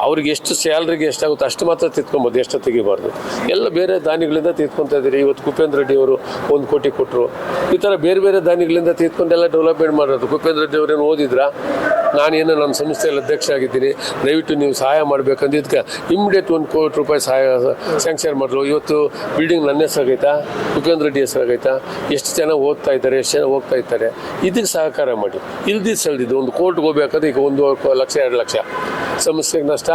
ಅವ್ರಿಗೆ ಎಷ್ಟು ಸ್ಯಾಲ್ರಿಗೆ ಎಷ್ಟಾಗುತ್ತೆ ಅಷ್ಟು ಮಾತ್ರ ತಿದ್ಕೊಬೋದು, ಎಷ್ಟು ತೆಗಿಬಾರ್ದು. ಎಲ್ಲ ಬೇರೆ ದಾನಿಗಳಿಂದ ತಿದ್ಕೊತಾ ಇದ್ದೀರಿ. ಇವತ್ತು ಕುಪೇಂದ್ರ ರೆಡ್ಡಿ ಅವರು 1 ಕೋಟಿ ಕೊಟ್ಟರು. ಈ ಥರ ಬೇರೆ ಬೇರೆ ದಾನಿಗಳಿಂದ ತಿದ್ಕೊಂಡೆಲ್ಲ ಡೆವಲಪ್ಮೆಂಟ್ ಮಾಡೋದು. ಕುಪೇಂದ್ರ ರೆಡ್ಡಿ ಅವರೇನು ಓದಿದ್ರಾ? ನಾನೇನೋ ನನ್ನ ಸಂಸ್ಥೆಯಲ್ಲಿ ಅಧ್ಯಕ್ಷ ಆಗಿದ್ದೀನಿ, ದಯವಿಟ್ಟು ನೀವು ಸಹಾಯ ಮಾಡಬೇಕಂದಿದ್ದಕ್ಕೆ ಇಮ್ಮಿಡಿಯೇಟ್ 1 ಕೋಟಿ ರೂಪಾಯಿ ಸಹಾಯ ಸ್ಯಾಂಕ್ಷನ್ ಮಾಡಿದ್ರು. ಇವತ್ತು ಬಿಲ್ಡಿಂಗ್ ನನ್ನ ಹೆಸರಾಗೈತಾ, ಕುಪೇಂದ್ರ ರೆಡ್ಡಿ ಹೆಸರಾಗೈತಾ? ಎಷ್ಟು ಜನ ಓದ್ತಾ ಇದ್ದಾರೆ, ಎಷ್ಟು ಜನ ಹೋಗ್ತಾ ಇದ್ದಾರೆ? ಇದಕ್ಕೆ ಸಹಕಾರ ಮಾಡಿ. ಇಲ್ದಿದ್ದು ಸಲ್ದಿದ್ದು ಒಂದು ಕೋರ್ಟ್ಗೆ ಹೋಗ್ಬೇಕಾದ್ರೆ ಈಗ 1 ಲಕ್ಷ 2 ಲಕ್ಷ ಸಮಸ್ಯೆಗೆ ನಷ್ಟ.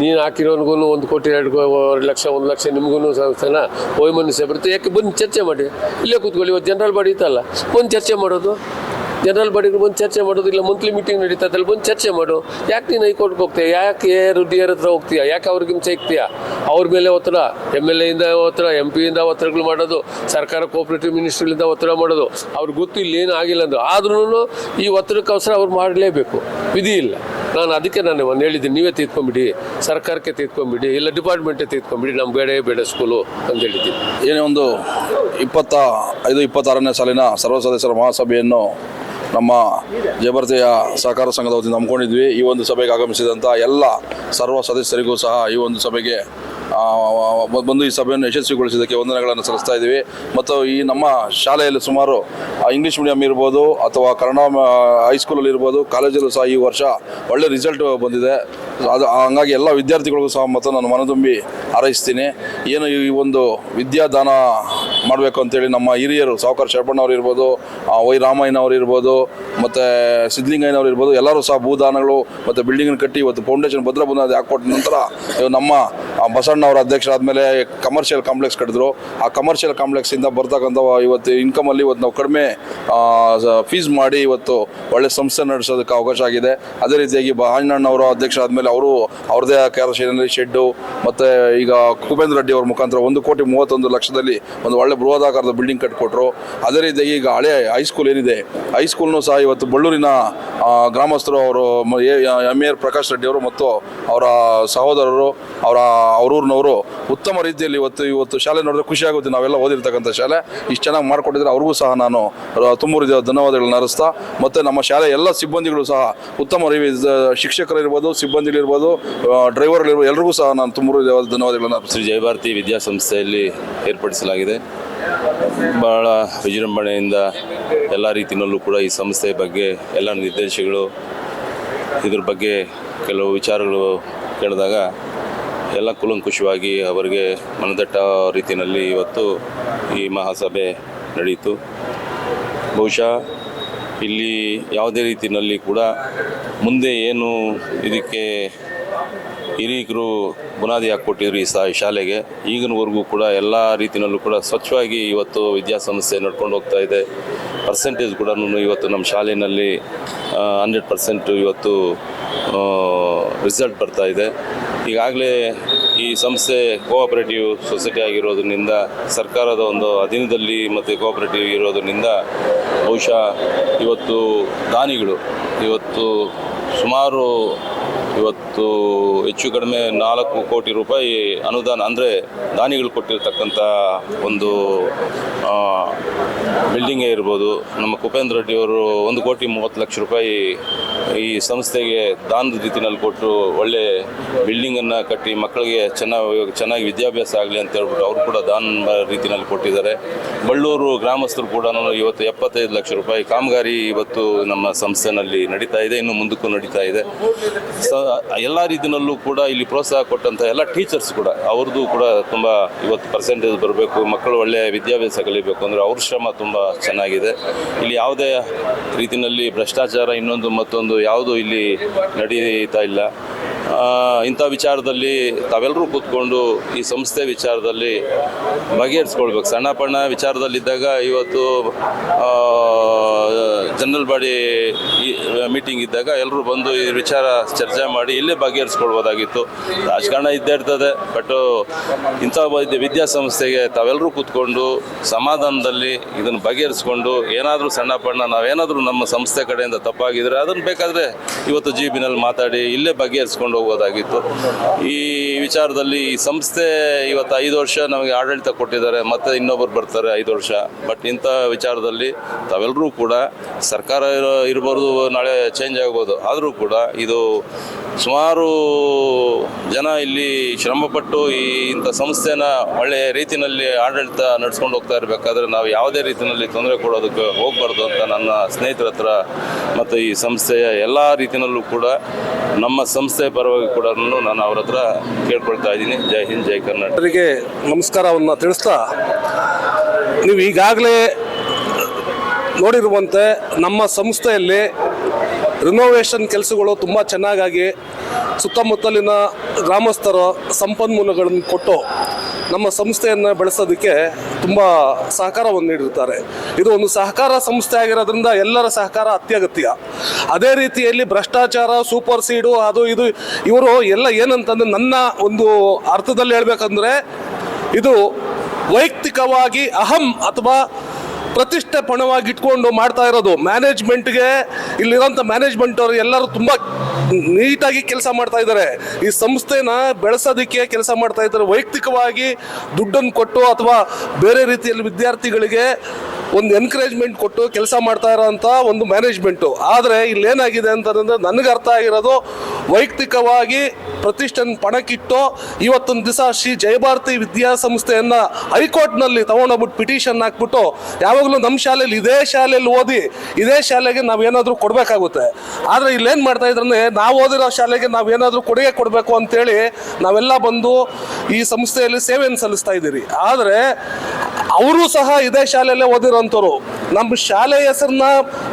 ನೀನು ಹಾಕಿರೋನ್ಗೂ 1 ಕೋಟಿ 2 ಲಕ್ಷ 1 ಲಕ್ಷ ನಿಮಗೂ ಸಂಸ್ಥೆನ ವೈಮನಸ್ಸೆ ಬರುತ್ತೆ. ಯಾಕೆ ಬಂದು ಚರ್ಚೆ ಮಾಡಿ, ಇಲ್ಲೇ ಕೂತ್ಕೊಳ್ಳಿ. ಇವತ್ತು ಜನರಲ್ ಬಾಡಿ ಇತ್ತಲ್ಲ, ಬಂದು ಚರ್ಚೆ ಮಾಡೋದು. ಜನರಲ್ ಬಾಡಿಗೆ ಬಂದು ಚರ್ಚೆ ಮಾಡೋದು. ಇಲ್ಲ ಮಂತ್ಲಿ ಮೀಟಿಂಗ್ ನಡೀತಾ ಅದ್ರಲ್ಲಿ ಬಂದು ಚರ್ಚೆ ಮಾಡು. ಯಾಕೆ ನೀನು ಹೈಕೋರ್ಟ್ಗೆ ಹೋಗ್ತೀಯ? ಯಾಕೆ ರೆಡ್ಡಿಯರ ಹತ್ರ ಹೋಗ್ತೀಯ? ಯಾಕೆ ಅವ್ರಿಗೆ ಹಿಂಸೆ ಇಕ್ತೀಯ? ಅವ್ರ ಮೇಲೆ ಒತ್ತಡ, MLA ಇಂದ ಒತ್ತಡ, MP ಇಂದ ಒತ್ತಡಗಳು ಮಾಡೋದು, ಸರ್ಕಾರ ಕೋಆಪರೇಟಿವ್ ಮಿನಿಸ್ಟ್ರಿಗಳಿಂದ ಒತ್ತಡ ಮಾಡೋದು. ಅವ್ರಿಗೆ ಗೊತ್ತು ಇಲ್ಲಿ ಏನು ಆಗಿಲ್ಲ ಅಂದರು. ಆದ್ರೂ ಈ ಒತ್ತಡಕ್ಕೋಸ್ಕರ ಅವ್ರು ಮಾಡಲೇಬೇಕು, ವಿಧಿ ಇಲ್ಲ. ನಾನು ಅದಕ್ಕೆ ನಾನು ಹೇಳಿದ್ದೀನಿ, ನೀವೇ ತೀರ್ಕೊಂಬಿಡಿ, ಸರ್ಕಾರಕ್ಕೆ ತೀರ್ಕೊಂಬಿಡಿ, ಇಲ್ಲ ಡಿಪಾರ್ಟ್ಮೆಂಟೇ ತೀರ್ಕೊಂಬಿಡಿ, ನಮ್ಗೆ ಬೇಡ ಸ್ಕೂಲು ಅಂತ ಹೇಳಿದ್ದೀನಿ. ಏನೇ ಒಂದು 25-26ನೇ ಸಾಲಿನ ಸರ್ವ ಸದಸ್ಯರ ಮಹಾಸಭೆಯನ್ನು ನಮ್ಮ ಜಯಭಾರತೀಯ ಸಹಕಾರ ಸಂಘದ ವತಿಯಿಂದ ಹಮ್ಮಿಕೊಂಡಿದ್ವಿ. ಈ ಒಂದು ಸಭೆಗೆ ಆಗಮಿಸಿದಂಥ ಎಲ್ಲ ಸರ್ವ ಸದಸ್ಯರಿಗೂ ಸಹ ಈ ಒಂದು ಸಭೆಗೆ ಬಂದು ಈ ಸಭೆಯನ್ನು ಯಶಸ್ವಿಗೊಳಿಸಿದ್ದಕ್ಕೆ ವಂದನೆಗಳನ್ನು ಸಲ್ಲಿಸ್ತಾ ಇದ್ದೀವಿ. ಮತ್ತು ಈ ನಮ್ಮ ಶಾಲೆಯಲ್ಲಿ ಸುಮಾರು ಇಂಗ್ಲೀಷ್ ಮೀಡಿಯಂ ಇರ್ಬೋದು ಅಥವಾ ಕನ್ನಡ ಹೈಸ್ಕೂಲಲ್ಲಿ ಇರ್ಬೋದು, ಕಾಲೇಜಲ್ಲೂ ಸಹ ಈ ವರ್ಷ ಒಳ್ಳೆ ರಿಸಲ್ಟ್ ಬಂದಿದೆ. ಅದು ಹಂಗಾಗಿ ಎಲ್ಲ ವಿದ್ಯಾರ್ಥಿಗಳಿಗೂ ಸಹ ಮತ್ತು ನಾನು ಮನತುಂಬಿ ಹಾರೈಸ್ತೀನಿ. ಏನು ಈ ಒಂದು ವಿದ್ಯಾದಾನ ಮಾಡಬೇಕು ಅಂತೇಳಿ ನಮ್ಮ ಹಿರಿಯರು ಸಾವುಕಾರ ಶರಪಣ್ಣವ್ರು ಇರ್ಬೋದು, ವೈ ರಾಮಯ್ಯನವರು ಇರ್ಬೋದು, ಮತ್ತು ಸಿದ್ಧಲಿಂಗಯ್ಯನವರು ಇರ್ಬೋದು, ಎಲ್ಲರೂ ಸಹ ಭೂದಾನಗಳು ಮತ್ತು ಬಿಲ್ಡಿಂಗನ್ನು ಕಟ್ಟಿ ಇವತ್ತು ಫೌಂಡೇಶನ್ ಭದ್ರ ಬುನಾದಿ ಹಾಕ್ಕೊಟ್ಟ ನಂತರ ನಮ್ಮ ಬಸಣ್ಣವರ ಅಧ್ಯಕ್ಷರಾದಮೇಲೆ ಕಮರ್ಷಿಯಲ್ ಕಾಂಪ್ಲೆಕ್ಸ್ ಕಟ್ಟಿದ್ರು. ಆ ಕಮರ್ಷಿಯಲ್ ಕಾಂಪ್ಲೆಕ್ಸಿಂದ ಬರ್ತಕ್ಕಂಥ ಇವತ್ತು ಇನ್ಕಮಲ್ಲಿ ಇವತ್ತು ನಾವು ಕಡಿಮೆ ಫೀಸ್ ಮಾಡಿ ಇವತ್ತು ಒಳ್ಳೆ ಸಂಸ್ಥೆ ನಡೆಸೋದಕ್ಕೆ ಅವಕಾಶ ಆಗಿದೆ. ಅದೇ ರೀತಿಯಾಗಿ ಆಂಜನಣ್ಣವರ ಅಧ್ಯಕ್ಷರಾದಮೇಲೆ ಅವರು ಅವ್ರದ್ದೇ ಕಾರ್ಯಶೈಲಿಯಲ್ಲಿ ಶೆಡ್ಡು, ಮತ್ತು ಈಗ ಕುಪೇಂದ್ರ ರೆಡ್ಡಿ ಅವ್ರ ಮುಖಾಂತರ 1,31,00,000ದಲ್ಲಿ ಒಂದು ಒಳ್ಳೆ ಬೃಹದಾಕಾರದ ಬಿಲ್ಡಿಂಗ್ ಕಟ್ಟಿಕೊಟ್ರು. ಅದೇ ರೀತಿಯಾಗಿ ಈಗ ಹಳೆ ಹೈಸ್ಕೂಲ್ ಏನಿದೆ, ಹೈಸ್ಕೂಲ್ನೂ ಸಹ ಇವತ್ತು ಬಳ್ಳೂರಿನ ಗ್ರಾಮಸ್ಥರು ಅವರು MAR ಪ್ರಕಾಶ್ ರೆಡ್ಡಿ ಅವರು ಮತ್ತು ಅವರ ಸಹೋದರರು ಅವರೂರಿನವರು ಉತ್ತಮ ರೀತಿಯಲ್ಲಿ ಇವತ್ತು ಶಾಲೆ ನೋಡಿದ್ರೆ ಖುಷಿ ಆಗುತ್ತೆ. ನಾವೆಲ್ಲ ಓದಿರ್ತಕ್ಕಂಥ ಶಾಲೆ ಇಷ್ಟು ಚೆನ್ನಾಗಿ ಮಾಡಿಕೊಟ್ಟಿದ್ರೆ ಅವ್ರಿಗೂ ಸಹ ನಾನು ತುಂಬ ಧನ್ಯವಾದಗಳನ್ನ ಅರ್ಪಿಸ್ತಾ, ಮತ್ತು ನಮ್ಮ ಶಾಲೆ ಎಲ್ಲ ಸಿಬ್ಬಂದಿಗಳು ಸಹ ಉತ್ತಮ ಶಿಕ್ಷಕರಿರ್ಬೋದು, ಸಿಬ್ಬಂದಿಗಳಿರ್ಬೋದು, ಡ್ರೈವರ್ಗಳಿರ್ಬೋದು, ಎಲ್ರಿಗೂ ಸಹ ನಾನು ತುಂಬ ಧನ್ಯವಾದಗಳನ್ನು ಅರ್ಪಿಸ್ತೀನಿ. ಶ್ರೀ ಜಯಭಾರತಿ ವಿದ್ಯಾಸಂಸ್ಥೆಯಲ್ಲಿ ಏರ್ಪಡಿಸಲಾಗಿದೆ. ಬಹಳ ವಿಜೃಂಭಣೆಯಿಂದ ಎಲ್ಲ ರೀತಿಯಲ್ಲೂ ಕೂಡ ಈ ಸಂಸ್ಥೆಯ ಬಗ್ಗೆ ಎಲ್ಲ ನಿರ್ದೇಶಕರು ಇದ್ರ ಬಗ್ಗೆ ಕೆಲವು ವಿಚಾರಗಳು ಕೇಳಿದಾಗ ಎಲ್ಲ ಕೂಲಂಕುಷವಾಗಿ ಅವರಿಗೆ ಮನದಟ್ಟ ರೀತಿಯಲ್ಲಿ ಇವತ್ತು ಈ ಮಹಾಸಭೆ ನಡೆಯಿತು. ಬಹುಶಃ ಇಲ್ಲಿ ಯಾವುದೇ ರೀತಿಯಲ್ಲಿ ಕೂಡ ಮುಂದೆ ಏನು ಇದಕ್ಕೆ ಹಿರಿಯರು ಬುನಾದಿ ಹಾಕ್ಕೊಟ್ಟಿದ್ರು ಈ ಶಾಲೆಗೆ, ಈಗಿನವರೆಗೂ ಕೂಡ ಎಲ್ಲ ರೀತಿಯಲ್ಲೂ ಕೂಡ ಸ್ವಚ್ಛವಾಗಿ ಇವತ್ತು ವಿದ್ಯಾಸಂಸ್ಥೆ ನಡ್ಕೊಂಡು ಹೋಗ್ತಾ ಇದೆ. ಪರ್ಸೆಂಟೇಜ್ ಕೂಡ ಇವತ್ತು ನಮ್ಮ ಶಾಲೆಯಲ್ಲಿ 100% ಇವತ್ತು ರಿಸಲ್ಟ್ ಬರ್ತಾ ಇದೆ. ಈಗಾಗಲೇ ಈ ಸಂಸ್ಥೆ ಕೋಆಪರೇಟಿವ್ ಸೊಸೈಟಿ ಆಗಿರೋದ್ರಿಂದ, ಸರ್ಕಾರದ ಒಂದು ಅಧೀನದಲ್ಲಿ ಮತ್ತು ಕೋಆಪರೇಟಿವ್ ಇರೋದ್ರಿಂದ ಬಹುಶಃ ಇವತ್ತು ದಾನಿಗಳು ಇವತ್ತು ಸುಮಾರು ಇವತ್ತು ಹೆಚ್ಚು ಕಡಿಮೆ 4 ಕೋಟಿ ರೂಪಾಯಿ ಅನುದಾನ ಅಂದರೆ ದಾನಿಗಳು ಕೊಟ್ಟಿರ್ತಕ್ಕಂಥ ಒಂದು ಬಿಲ್ಡಿಂಗೇ ಇರ್ಬೋದು. ನಮ್ಮ ಕುಪೇಂದ್ರ ರೆಡ್ಡಿಯವರು 1,30,00,000 ರೂಪಾಯಿ ಈ ಸಂಸ್ಥೆಗೆ ದಾನದ ರೀತಿಯಲ್ಲಿ ಕೊಟ್ಟು ಒಳ್ಳೆ ಬಿಲ್ಡಿಂಗನ್ನು ಕಟ್ಟಿ ಮಕ್ಕಳಿಗೆ ಚೆನ್ನಾಗಿ ವಿದ್ಯಾಭ್ಯಾಸ ಆಗಲಿ ಅಂತ ಹೇಳ್ಬಿಟ್ಟು ಅವರು ಕೂಡ ದಾನ ರೀತಿಯಲ್ಲಿ ಕೊಟ್ಟಿದ್ದಾರೆ. ಬಳ್ಳೂರು ಗ್ರಾಮಸ್ಥರು ಕೂಡ ಇವತ್ತು 75 ಲಕ್ಷ ರೂಪಾಯಿ ಕಾಮಗಾರಿ ಇವತ್ತು ನಮ್ಮ ಸಂಸ್ಥೆನಲ್ಲಿ ನಡೀತಾ ಇದೆ, ಇನ್ನು ಮುಂದಕ್ಕೂ ನಡೀತಾ ಇದೆ. ಎಲ್ಲ ರೀತಿಯಲ್ಲೂ ಕೂಡ ಇಲ್ಲಿ ಪ್ರೋತ್ಸಾಹ ಕೊಟ್ಟಂಥ ಎಲ್ಲ ಟೀಚರ್ಸ್ ಕೂಡ ಅವ್ರದ್ದು ಕೂಡ ತುಂಬ ಇವತ್ತು ಪರ್ಸೆಂಟೇಜ್ ಬರಬೇಕು, ಮಕ್ಕಳು ಒಳ್ಳೆಯ ವಿದ್ಯಾಭ್ಯಾಸ ಕಲಿಬೇಕು ಅಂದರೆ ಅವ್ರ ಶ್ರಮ ತುಂಬ ಚೆನ್ನಾಗಿದೆ. ಇಲ್ಲಿ ಯಾವುದೇ ರೀತಿಯಲ್ಲಿ ಭ್ರಷ್ಟಾಚಾರ ಇನ್ನೊಂದು ಮತ್ತೊಂದು ಯಾವುದೂ ಇಲ್ಲಿ ನಡೀತಾ ಇಲ್ಲ. ಇಂಥ ವಿಚಾರದಲ್ಲಿ ತಾವೆಲ್ಲರೂ ಕೂತ್ಕೊಂಡು ಈ ಸಂಸ್ಥೆ ವಿಚಾರದಲ್ಲಿ ಬಗೆಹರಿಸ್ಕೊಳ್ಬೇಕು. ಸಣ್ಣ ಪಣ್ಣ ವಿಚಾರದಲ್ಲಿದ್ದಾಗ ಇವತ್ತು ಜನರಲ್ ಬಾಡಿ ಮೀಟಿಂಗ್ ಇದ್ದಾಗ ಎಲ್ಲರೂ ಬಂದು ಈ ವಿಚಾರ ಚರ್ಚೆ ಮಾಡಿ ಇಲ್ಲೇ ಬಗೆಹರಿಸ್ಕೊಳ್ಬೋದಾಗಿತ್ತು. ರಾಜಕಾರಣ ಇದ್ದೇ ಇರ್ತದೆ, ಬಟ್ ಇಂಥ ವಿದ್ಯಾಸಂಸ್ಥೆಗೆ ತಾವೆಲ್ಲರೂ ಕೂತ್ಕೊಂಡು ಸಮಾಧಾನದಲ್ಲಿ ಇದನ್ನು ಬಗೆಹರಿಸ್ಕೊಂಡು ಏನಾದರೂ ಸಣ್ಣ ಪಣ್ಣ ನಾವೇನಾದರೂ ನಮ್ಮ ಸಂಸ್ಥೆ ಕಡೆಯಿಂದ ತಪ್ಪಾಗಿದ್ರೆ ಅದನ್ನು ಬೇಕಾದರೆ ಇವತ್ತು ಜಿಬಿನಲ್ಲಿ ಮಾತಾಡಿ ಇಲ್ಲೇ ಬಗೆಹರಿಸ್ಕೊಂಡು ಹೋಗೋದಾಗಿತ್ತು. ಈ ವಿಚಾರದಲ್ಲಿ ಈ ಸಂಸ್ಥೆ ಇವತ್ತು 5 ವರ್ಷ ನಮಗೆ ಆಡಳಿತ ಕೊಟ್ಟಿದ್ದಾರೆ, ಮತ್ತೆ ಇನ್ನೊಬ್ಬರು ಬರ್ತಾರೆ 5 ವರ್ಷ. ಬಟ್ ಇಂಥ ವಿಚಾರದಲ್ಲಿ ತಾವೆಲ್ಲರೂ ಕೂಡ ಸರ್ಕಾರ ಇರ್ಬೋದು, ನಾಳೆ ಚೇಂಜ್ ಆಗ್ಬೋದು, ಆದರೂ ಕೂಡ ಇದು ಸುಮಾರು ಜನ ಇಲ್ಲಿ ಶ್ರಮಪಟ್ಟು ಇಂಥ ಸಂಸ್ಥೆನ ಒಳ್ಳೆಯ ರೀತಿಯಲ್ಲಿ ಆಡಳಿತ ನಡೆಸ್ಕೊಂಡು ಹೋಗ್ತಾ ಇರಬೇಕಾದ್ರೆ ನಾವು ಯಾವುದೇ ರೀತಿಯಲ್ಲಿ ತೊಂದರೆ ಕೊಡೋದಕ್ಕೆ ಹೋಗಬಾರ್ದು ಅಂತ ನನ್ನ ಸ್ನೇಹಿತರ ಹತ್ರ ಮತ್ತು ಈ ಸಂಸ್ಥೆಯ ಎಲ್ಲ ರೀತಿಯಲ್ಲೂ ಕೂಡ ನಮ್ಮ ಸಂಸ್ಥೆ ಪರವಾಗಿ ಕೂಡ ನಾನು ಅವ್ರ ಹತ್ರ ಕೇಳ್ಕೊಳ್ತಾ ಇದ್ದೀನಿ. ಜೈ ಹಿಂದ್, ಜೈ ಕರ್ನಾಟಕ. ಅವರಿಗೆ ನಮಸ್ಕಾರವನ್ನು ತಿಳಿಸ್ತಾ, ನೀವು ಈಗಾಗಲೇ ನೋಡಿರುವಂತೆ ನಮ್ಮ ಸಂಸ್ಥೆಯಲ್ಲಿ ರಿನೋವೇಷನ್ ಕೆಲಸಗಳು ತುಂಬ ಚೆನ್ನಾಗಿ ಸುತ್ತಮುತ್ತಲಿನ ಗ್ರಾಮಸ್ಥರ ಸಂಪನ್ಮೂಲಗಳನ್ನು ಕೊಟ್ಟು ನಮ್ಮ ಸಂಸ್ಥೆಯನ್ನು ಬೆಳೆಸೋದಕ್ಕೆ ತುಂಬ ಸಹಕಾರವನ್ನು ನೀಡಿರ್ತಾರೆ. ಇದು ಒಂದು ಸಹಕಾರ ಸಂಸ್ಥೆ ಆಗಿರೋದ್ರಿಂದ ಎಲ್ಲರ ಸಹಕಾರ ಅತ್ಯಗತ್ಯ. ಅದೇ ರೀತಿಯಲ್ಲಿ ಭ್ರಷ್ಟಾಚಾರ, ಸೂಪರ್ ಸೀಡು, ಅದು ಇದು ಇವರು ಎಲ್ಲ ಏನಂತಂದರೆ ನನ್ನ ಒಂದು ಅರ್ಥದಲ್ಲಿ ಹೇಳಬೇಕಂದ್ರೆ ಇದು ವೈಯಕ್ತಿಕವಾಗಿ ಅಹಂ ಅಥವಾ ಪ್ರತಿಷ್ಠೆ ಪಣವಾಗಿ ಇಟ್ಕೊಂಡು ಮಾಡ್ತಾ ಇರೋದು. ಮ್ಯಾನೇಜ್ಮೆಂಟ್ಗೆ ಇಲ್ಲಿರೋಂಥ ಮ್ಯಾನೇಜ್ಮೆಂಟ್ ಅವರು ಎಲ್ಲರೂ ತುಂಬ ನೀಟಾಗಿ ಕೆಲಸ ಮಾಡ್ತಾ ಇದ್ದಾರೆ. ಈ ಸಂಸ್ಥೆನ ಬೆಳೆಸೋದಕ್ಕೆ ಕೆಲಸ ಮಾಡ್ತಾ ಇದ್ದಾರೆ. ವೈಯಕ್ತಿಕವಾಗಿ ದುಡ್ಡನ್ನು ಕೊಟ್ಟು ಅಥವಾ ಬೇರೆ ರೀತಿಯಲ್ಲಿ ವಿದ್ಯಾರ್ಥಿಗಳಿಗೆ ಒಂದು ಎನ್ಕರೇಜ್ಮೆಂಟ್ ಕೊಟ್ಟು ಕೆಲಸ ಮಾಡ್ತಾ ಇರೋಂಥ ಒಂದು ಮ್ಯಾನೇಜ್ಮೆಂಟು. ಆದರೆ ಇಲ್ಲೇನಾಗಿದೆ ಅಂತಂದರೆ ನನಗೆ ಅರ್ಥ ಆಗಿರೋದು, ವೈಯಕ್ತಿಕವಾಗಿ ಪ್ರತಿಷ್ಠೆನ ಪಣಕ್ಕಿಟ್ಟು ಇವತ್ತೊಂದು ದಿವಸ ಶ್ರೀ ಜಯಭಾರತಿ ವಿದ್ಯಾಸಂಸ್ಥೆಯನ್ನು ಹೈಕೋರ್ಟ್ನಲ್ಲಿ ತೊಗೊಂಡೋಗ್ಬಿಟ್ಟು ಪಿಟಿಷನ್ ಹಾಕ್ಬಿಟ್ಟು ಯಾವಾಗಲೂ ನಮ್ಮ ಶಾಲೆಯಲ್ಲಿ ಇದೇ ಶಾಲೆಯಲ್ಲಿ ಓದಿ ಇದೇ ಶಾಲೆಗೆ ನಾವೇನಾದರೂ ಕೊಡಬೇಕಾಗುತ್ತೆ. ಆದರೆ ಇಲ್ಲೇನು ಮಾಡ್ತಾ ಇದ್ರೆ ನಾವು ಓದಿರೋ ಶಾಲೆಗೆ ನಾವೇನಾದರೂ ಕೊಡುಗೆ ಕೊಡಬೇಕು ಅಂತೇಳಿ ನಾವೆಲ್ಲ ಬಂದು ಈ ಸಂಸ್ಥೆಯಲ್ಲಿ ಸೇವೆಯನ್ನು ಸಲ್ಲಿಸ್ತಾ ಇದ್ದೀರಿ. ಆದರೆ ಅವರು ಸಹ ಇದೇ ಶಾಲೆಯಲ್ಲೇ ಓದಿರೋಂಥವ್ರು. ನಮ್ಮ ಶಾಲೆಯ ಹೆಸರನ್ನ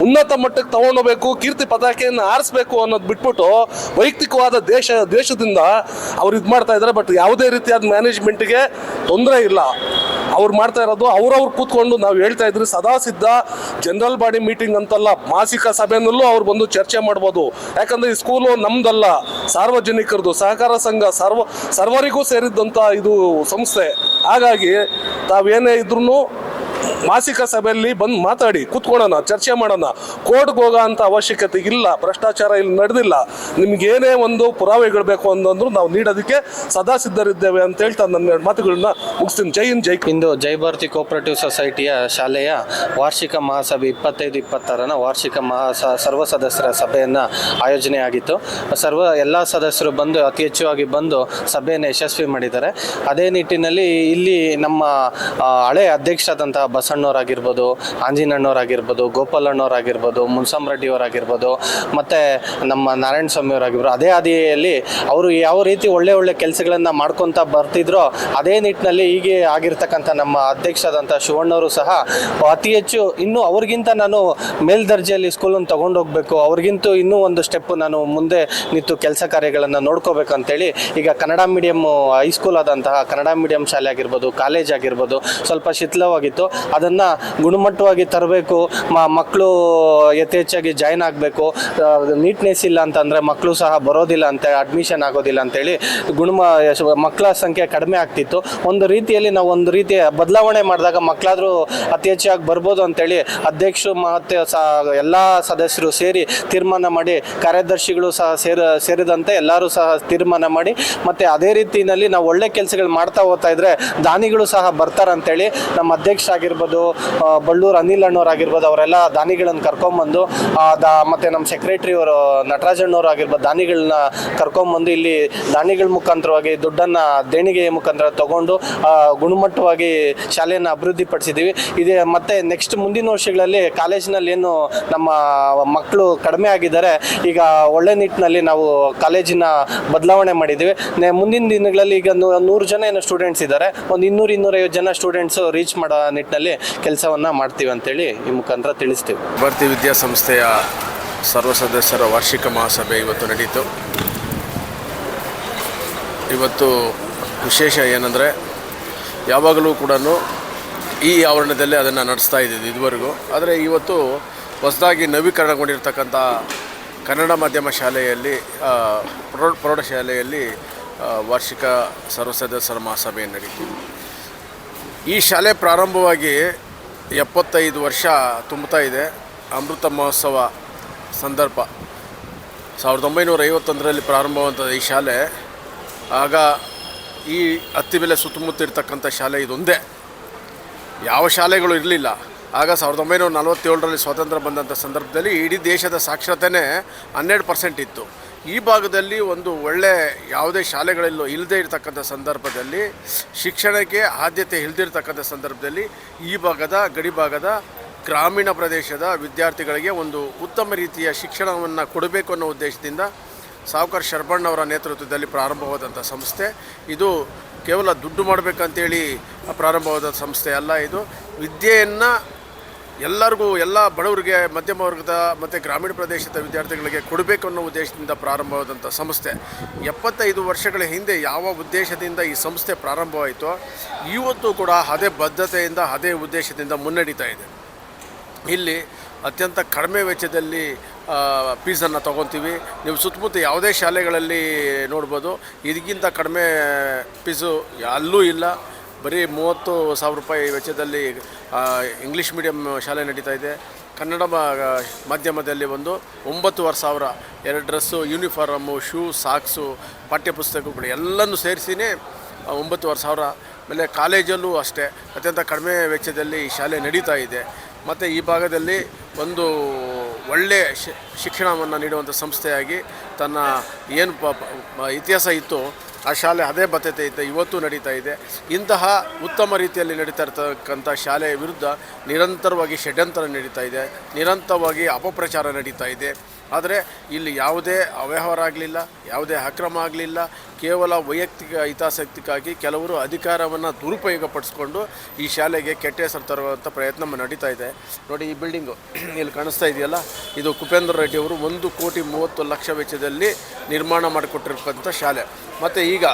ಉನ್ನತ ಮಟ್ಟಕ್ಕೆ ತಗೊಂಡೋಗ್ಬೇಕು, ಕೀರ್ತಿ ಪತಾಕೆಯನ್ನು ಆರಿಸ್ಬೇಕು ಅನ್ನೋದು ಬಿಟ್ಬಿಟ್ಟು ವೈಯಕ್ತಿಕವಾದ ದೇಶದಿಂದ ಅವ್ರು ಇದು ಮಾಡ್ತಾ ಇದ್ದಾರೆ. ಬಟ್ ಯಾವುದೇ ರೀತಿಯಾದ ಮ್ಯಾನೇಜ್ಮೆಂಟ್ಗೆ ತೊಂದರೆ ಇಲ್ಲ. ಅವ್ರು ಮಾಡ್ತಾ ಇರೋದು ಅವ್ರವ್ರು ಕೂತ್ಕೊಂಡು ನಾವು ಹೇಳ್ತಾ ಇದ್ರಿ ಸದಾ ಸಿದ್ಧ. ಜನರಲ್ ಬಾಡಿ ಮೀಟಿಂಗ್ ಅಂತಲ್ಲ, ಮಾಸಿಕ ಸಭೆಯಲ್ಲೂ ಅವ್ರು ಬಂದು ಚರ್ಚೆ ಮಾಡ್ಬೋದು. ಯಾಕಂದರೆ ಈ ಸ್ಕೂಲು ನಮ್ದಲ್ಲ, ಸಾರ್ವಜನಿಕರದು, ಸಹಕಾರ ಸಂಘ ಸರ್ವರಿಗೂ ಸೇರಿದ್ದಂಥ ಇದು ಸಂಸ್ಥೆ. ಹಾಗಾಗಿ ತಾವೇನೇ ಇದ್ರೂ ಮಾಸಿಕ ಸಭೆಯಲ್ಲಿ ಬಂದು ಮಾತಾಡಿ ಕೂತ್ಕೊಳ್ಳೋಣ, ಚರ್ಚೆ ಮಾಡೋಣ. ಕೋರ್ಟ್ಗೆ ಹೋಗೋ ಅಂಥ ಅವಶ್ಯಕತೆ ಇಲ್ಲ. ಭ್ರಷ್ಟಾಚಾರ ಇಲ್ಲಿ ನಡೆದಿಲ್ಲ. ನಿಮ್ಗೇನೇ ಒಂದು ಪುರಾವೆಗಳು ಬೇಕು ಅಂತಂದ್ರೂ ನಾವು ನೀಡೋದಕ್ಕೆ ಸದಾ ಸಿದ್ಧರಿದ್ದೇವೆ ಅಂತ ಹೇಳ್ತಾ ನನ್ನ ಮಾತುಗಳನ್ನ ಮುಗಿಸ್ತೀನಿ. ಜೈ ಹಿಂದ್, ಜೈ. ಇಂದು ಜಯಭಾರತಿ ಕೋಆಪರೇಟಿವ್ ಸೊಸೈಟಿಯ ಶಾಲೆಯ ವಾರ್ಷಿಕ ಮಹಾಸಭೆ 25-26ನ ವಾರ್ಷಿಕ ಸರ್ವ ಸದಸ್ಯರ ಸಭೆಯನ್ನು ಆಯೋಜನೆ ಆಗಿತ್ತು. ಎಲ್ಲ ಸದಸ್ಯರು ಬಂದು ಅತಿ ಹೆಚ್ಚಾಗಿ ಬಂದು ಸಭೆಯನ್ನು ಯಶಸ್ವಿ ಮಾಡಿದ್ದಾರೆ. ಅದೇ ನಿಟ್ಟಿನಲ್ಲಿ ಇಲ್ಲಿ ನಮ್ಮ ಹಳೆ ಅಧ್ಯಕ್ಷರಾದಂತಹ ಬಸಣ್ಣವರಾಗಿರ್ಬೋದು, ಆಂಜಿನಣ್ಣವರಾಗಿರ್ಬೋದು, ಗೋಪಾಲಣ್ಣವರಾಗಿರ್ಬೋದು, ಮುನ್ಸಮ್ ರೆಡ್ಡಿಯವರಾಗಿರ್ಬೋದು, ಮತ್ತು ನಮ್ಮ ನಾರಾಯಣ ಸ್ವಾಮಿಯವರಾಗಿರ್ಬೋದು, ಅದೇ ಹಾದಿಯಲ್ಲಿ ಅವರು ಯಾವ ರೀತಿ ಒಳ್ಳೆ ಕೆಲಸಗಳನ್ನು ಮಾಡ್ಕೊತ ಬರ್ತಿದ್ರೋ ಅದೇ ನಿಟ್ಟಿನಲ್ಲಿ ಹೀಗೆ ಆಗಿರ್ತಕ್ಕಂಥ ನಮ್ಮ ಅಧ್ಯಕ್ಷರಾದಂಥ ಶಿವಣ್ಣವರು ಸಹ ಅತಿ ಹೆಚ್ಚು ಇನ್ನೂ ಅವ್ರಿಗಿಂತ ನಾನು ಮೇಲ್ದರ್ಜೆಯಲ್ಲಿ ಸ್ಕೂಲನ್ನು ತೊಗೊಂಡೋಗ್ಬೇಕು, ಅವ್ರಿಗಿಂತೂ ಇನ್ನೂ ಒಂದು ಸ್ಟೆಪ್ಪು ನಾನು ಮುಂದೆ ನಿಂತು ಕೆಲಸ ಕಾರ್ಯಗಳನ್ನು ನೋಡ್ಕೋಬೇಕು ಅಂತೇಳಿ ಈಗ ಕನ್ನಡ ಮೀಡಿಯಮ್ ಹೈಸ್ಕೂಲ್ ಆದಂತಹ ಕನ್ನಡ ಮೀಡಿಯಂ ಶಾಲೆ ಆಗಿರ್ಬೋದು, ಕಾಲೇಜ್ ಆಗಿರ್ಬೋದು ಸ್ವಲ್ಪ ಶಿಥಿಲವಾಗಿತ್ತು. ಅದನ್ನು ಗುಣಮಟ್ಟವಾಗಿ ತರಬೇಕು. ಮಕ್ಕಳು ಯಥೇಚ್ಛಾಗಿ ಜಾಯ್ನ್ ಆಗಬೇಕು. ನೀಟ್ನೆಸ್ ಇಲ್ಲ ಅಂತಂದರೆ ಮಕ್ಕಳು ಸಹ ಬರೋದಿಲ್ಲ ಅಂತ, ಅಡ್ಮಿಷನ್ ಆಗೋದಿಲ್ಲ ಅಂತೇಳಿ ಮಕ್ಕಳ ಸಂಖ್ಯೆ ಕಡಿಮೆ ಆಗ್ತಿತ್ತು. ಒಂದು ರೀತಿಯಲ್ಲಿ ನಾವು ಒಂದು ರೀತಿಯ ಬದಲಾವಣೆ ಮಾಡಿದಾಗ ಮಕ್ಕಳಾದರೂ ಅತಿ ಹೆಚ್ಚಾಗಿ ಬರ್ಬೋದು ಅಂತೇಳಿ ಅಧ್ಯಕ್ಷರು ಮತ್ತು ಎಲ್ಲ ಸದಸ್ಯರು ಸೇರಿ ತೀರ್ಮಾನ ಮಾಡಿ, ಕಾರ್ಯದರ್ಶಿಗಳು ಸಹ ಸೇರಿದಂತೆ ಎಲ್ಲರೂ ಸಹ ತೀರ್ಮಾನ ಮಾಡಿ, ಮತ್ತು ಅದೇ ರೀತಿಯಲ್ಲಿ ನಾವು ಒಳ್ಳೆ ಕೆಲಸಗಳು ಮಾಡ್ತಾ ಹೋಗ್ತಾ ಇದ್ರೆ ದಾನಿಗಳು ಸಹ ಬರ್ತಾರಂತೇಳಿ ನಮ್ಮ ಅಧ್ಯಕ್ಷರಾಗಿರ್ಬೋದು, ಬಳ್ಳೂರು ಅನಿಲ್ ಅಣ್ಣವರಾಗಿರ್ಬೋದು, ಅವರೆಲ್ಲ ದಾನಿಗಳನ್ನು ಕರ್ಕೊಂಬಂದು ಮತ್ತು ನಮ್ಮ ಸೆಕ್ರೆಟರಿ ಅವರು ನಟರಾಜಣ್ಣವರು ಆಗಿರ್ಬೋದು, ದಾನಿಗಳನ್ನ ಕರ್ಕೊಂಬಂದು ಇಲ್ಲಿ ದಾನಿಗಳ ಮುಖಾಂತರವಾಗಿ ದುಡ್ಡನ್ನು ದೇಣಿಗೆ ಮುಖಾಂತರ ತಗೊಂಡು ಗುಣಮಟ್ಟವಾಗಿ ಶಾಲೆಯನ್ನು ಅಭಿವೃದ್ಧಿಪಡಿಸಿದ್ದೀವಿ. ಇದೇ ಮತ್ತು ನೆಕ್ಸ್ಟ್ ಮುಂದಿನ ವರ್ಷಗಳಲ್ಲಿ ಕಾಲೇಜಿನಲ್ಲಿ ಏನು ನಮ್ಮ ಮಕ್ಕಳು ಕಡಿಮೆ ಆಗಿದ್ದಾರೆ, ಈಗ ಒಳ್ಳೆ ನಿಟ್ಟಿನಲ್ಲಿ ನಾವು ಕಾಲೇಜಿನ ಬದಲಾವಣೆ ಮಾಡಿದ್ದೀವಿ. ಮುಂದಿನ ದಿನಗಳಲ್ಲಿ ಈಗ 100 ಜನ ಏನೋ ಸ್ಟೂಡೆಂಟ್ಸ್ ಇದ್ದಾರೆ, ಒಂದು 200-250 ಜನ ಸ್ಟೂಡೆಂಟ್ಸು ರೀಚ್ ಮಾಡೋ ನಿಟ್ಟಿನಲ್ಲಿ ಕೆಲಸವನ್ನು ಮಾಡ್ತೀವಿ ಅಂತೇಳಿ ಈ ಮುಖಾಂತರ ತಿಳಿಸ್ತೀವಿ. ಭಾರತೀಯ ವಿದ್ಯಾಸಂಸ್ಥೆಯ ಸರ್ವ ಸದಸ್ಯರ ವಾರ್ಷಿಕ ಮಹಾಸಭೆ ಇವತ್ತು ನಡೀತು. ಇವತ್ತು ವಿಶೇಷ ಏನಂದರೆ, ಯಾವಾಗಲೂ ಕೂಡ ಈ ಆವರಣದಲ್ಲಿ ಅದನ್ನು ನಡೆಸ್ತಾ ಇದ್ದೀವಿ ಇದುವರೆಗೂ. ಆದರೆ ಇವತ್ತು ಹೊಸದಾಗಿ ನವೀಕರಣಗೊಂಡಿರ್ತಕ್ಕಂಥ ಕನ್ನಡ ಮಾಧ್ಯಮ ಶಾಲೆಯಲ್ಲಿ, ಪ್ರೌಢಶಾಲೆಯಲ್ಲಿ ವಾರ್ಷಿಕ ಸರ್ವ ಸದಸ್ಯರ ಮಹಾಸಭೆ ನಡೀತು. ಈ ಶಾಲೆ ಪ್ರಾರಂಭವಾಗಿ 75 ವರ್ಷ ತುಂಬುತ್ತಾ ಇದೆ. ಅಮೃತ ಮಹೋತ್ಸವ ಸಂದರ್ಭ 1951ರಲ್ಲಿ ಪ್ರಾರಂಭವಾದಂಥ ಈ ಶಾಲೆ, ಆಗ ಈ ಅತ್ತಿಬೆಲೆ ಸುತ್ತಮುತ್ತ ಇರ್ತಕ್ಕಂಥ ಶಾಲೆ ಇದೊಂದೇ, ಯಾವ ಶಾಲೆಗಳು ಇರಲಿಲ್ಲ. ಆಗ 1947ರಲ್ಲಿ ಸ್ವಾತಂತ್ರ್ಯ ಬಂದಂಥ ಸಂದರ್ಭದಲ್ಲಿ ಇಡೀ ದೇಶದ ಸಾಕ್ಷರತೆಯೇ 12% ಇತ್ತು. ಈ ಭಾಗದಲ್ಲಿ ಒಂದು ಒಳ್ಳೆ ಯಾವುದೇ ಶಾಲೆಗಳಲ್ಲೂ ಇಲ್ಲದೇ ಇರತಕ್ಕಂಥ ಸಂದರ್ಭದಲ್ಲಿ, ಶಿಕ್ಷಣಕ್ಕೆ ಆದ್ಯತೆ ಇಲ್ಲದಿರ್ತಕ್ಕಂಥ ಸಂದರ್ಭದಲ್ಲಿ ಈ ಭಾಗದ ಗಡಿ ಭಾಗದ ಗ್ರಾಮೀಣ ಪ್ರದೇಶದ ವಿದ್ಯಾರ್ಥಿಗಳಿಗೆ ಒಂದು ಉತ್ತಮ ರೀತಿಯ ಶಿಕ್ಷಣವನ್ನು ಕೊಡಬೇಕು ಅನ್ನೋ ಉದ್ದೇಶದಿಂದ ಸಾವುಕಾರ ಶರಬಣ್ಣವರ ನೇತೃತ್ವದಲ್ಲಿ ಪ್ರಾರಂಭವಾದಂಥ ಸಂಸ್ಥೆ ಇದು. ಕೇವಲ ದುಡ್ಡು ಮಾಡಬೇಕಂತೇಳಿ ಪ್ರಾರಂಭವಾದ ಸಂಸ್ಥೆ ಅಲ್ಲ ಇದು. ವಿದ್ಯೆಯನ್ನು ಎಲ್ಲರಿಗೂ, ಎಲ್ಲ ಬಡವರಿಗೆ, ಮಧ್ಯಮ ವರ್ಗದ ಮತ್ತು ಗ್ರಾಮೀಣ ಪ್ರದೇಶದ ವಿದ್ಯಾರ್ಥಿಗಳಿಗೆ ಕೊಡಬೇಕು ಅನ್ನೋ ಉದ್ದೇಶದಿಂದ ಪ್ರಾರಂಭವಾದಂಥ ಸಂಸ್ಥೆ. 75 ವರ್ಷಗಳ ಹಿಂದೆ ಯಾವ ಉದ್ದೇಶದಿಂದ ಈ ಸಂಸ್ಥೆ ಪ್ರಾರಂಭವಾಯಿತೋ ಇವತ್ತು ಕೂಡ ಅದೇ ಬದ್ಧತೆಯಿಂದ, ಅದೇ ಉದ್ದೇಶದಿಂದ ಮುನ್ನಡೀತಾ ಇದೆ. ಇಲ್ಲಿ ಅತ್ಯಂತ ಕಡಿಮೆ ವೆಚ್ಚದಲ್ಲಿ ಫೀಸನ್ನು ತೊಗೊತೀವಿ. ನೀವು ಸುತ್ತಮುತ್ತ ಯಾವುದೇ ಶಾಲೆಗಳಲ್ಲಿ ನೋಡ್ಬೋದು, ಇದಕ್ಕಿಂತ ಕಡಿಮೆ ಫೀಸು ಅಲ್ಲೂ ಇಲ್ಲ. ಬರೀ 30,000 ರೂಪಾಯಿ ವೆಚ್ಚದಲ್ಲಿ ಇಂಗ್ಲೀಷ್ ಮೀಡಿಯಮ್ ಶಾಲೆ ನಡೀತಾ ಇದೆ. ಕನ್ನಡ ಮಾಧ್ಯಮದಲ್ಲಿ ಒಂದು 9,500, 2 ಡ್ರೆಸ್ಸು, ಯೂನಿಫಾರ್ಮು, ಶೂ, ಸಾಕ್ಸು, ಪಠ್ಯಪುಸ್ತಕಗಳು ಎಲ್ಲನೂ ಸೇರಿಸಿನೇ 9,500. ಆಮೇಲೆ ಕಾಲೇಜಲ್ಲೂ ಅಷ್ಟೇ ಅತ್ಯಂತ ಕಡಿಮೆ ವೆಚ್ಚದಲ್ಲಿ ಈ ಶಾಲೆ ನಡೀತಾ ಇದೆ. ಮತ್ತು ಈ ಭಾಗದಲ್ಲಿ ಒಂದು ಒಳ್ಳೆಯ ಶಿಕ್ಷಣವನ್ನು ನೀಡುವಂಥ ಸಂಸ್ಥೆಯಾಗಿ ತನ್ನ ಏನು ಇತಿಹಾಸ ಇತ್ತು ಆ ಶಾಲೆ ಅದೇ ಬದ್ಧತೆ ಇತ್ತು, ಇವತ್ತು ನಡೀತಾ ಇದೆ. ಇಂತಹ ಉತ್ತಮ ರೀತಿಯಲ್ಲಿ ನಡೀತಾ ಇರ್ತಕ್ಕಂಥ ಶಾಲೆಯ ವಿರುದ್ಧ ನಿರಂತರವಾಗಿ ಷಡ್ಯಂತ್ರ ನಡೀತಾ ಇದೆ, ನಿರಂತರವಾಗಿ ಅಪಪ್ರಚಾರ ನಡೀತಾ ಇದೆ. ಆದರೆ ಇಲ್ಲಿ ಯಾವುದೇ ಅವ್ಯವಹಾರ ಆಗಲಿಲ್ಲ, ಯಾವುದೇ ಅಕ್ರಮ ಆಗಲಿಲ್ಲ. ಕೇವಲ ವೈಯಕ್ತಿಕ ಹಿತಾಸಕ್ತಿಗಾಗಿ ಕೆಲವರು ಅಧಿಕಾರವನ್ನು ದುರುಪಯೋಗಪಡಿಸ್ಕೊಂಡು ಈ ಶಾಲೆಗೆ ಕೆಟ್ಟ ಹೆಸರು ತರುವಂಥ ಪ್ರಯತ್ನ ನಡೀತಾ ಇದೆ. ನೋಡಿ, ಈ ಬಿಲ್ಡಿಂಗು ಇಲ್ಲಿ ಕಾಣಿಸ್ತಾ ಇದೆಯಲ್ಲ, ಇದು ಕುಪೇಂದ್ರ ರೆಡ್ಡಿಯವರು 1,30,00,000 ವೆಚ್ಚದಲ್ಲಿ ನಿರ್ಮಾಣ ಮಾಡಿಕೊಟ್ಟಿರ್ತಕ್ಕಂಥ ಶಾಲೆ. ಮತ್ತು ಈಗ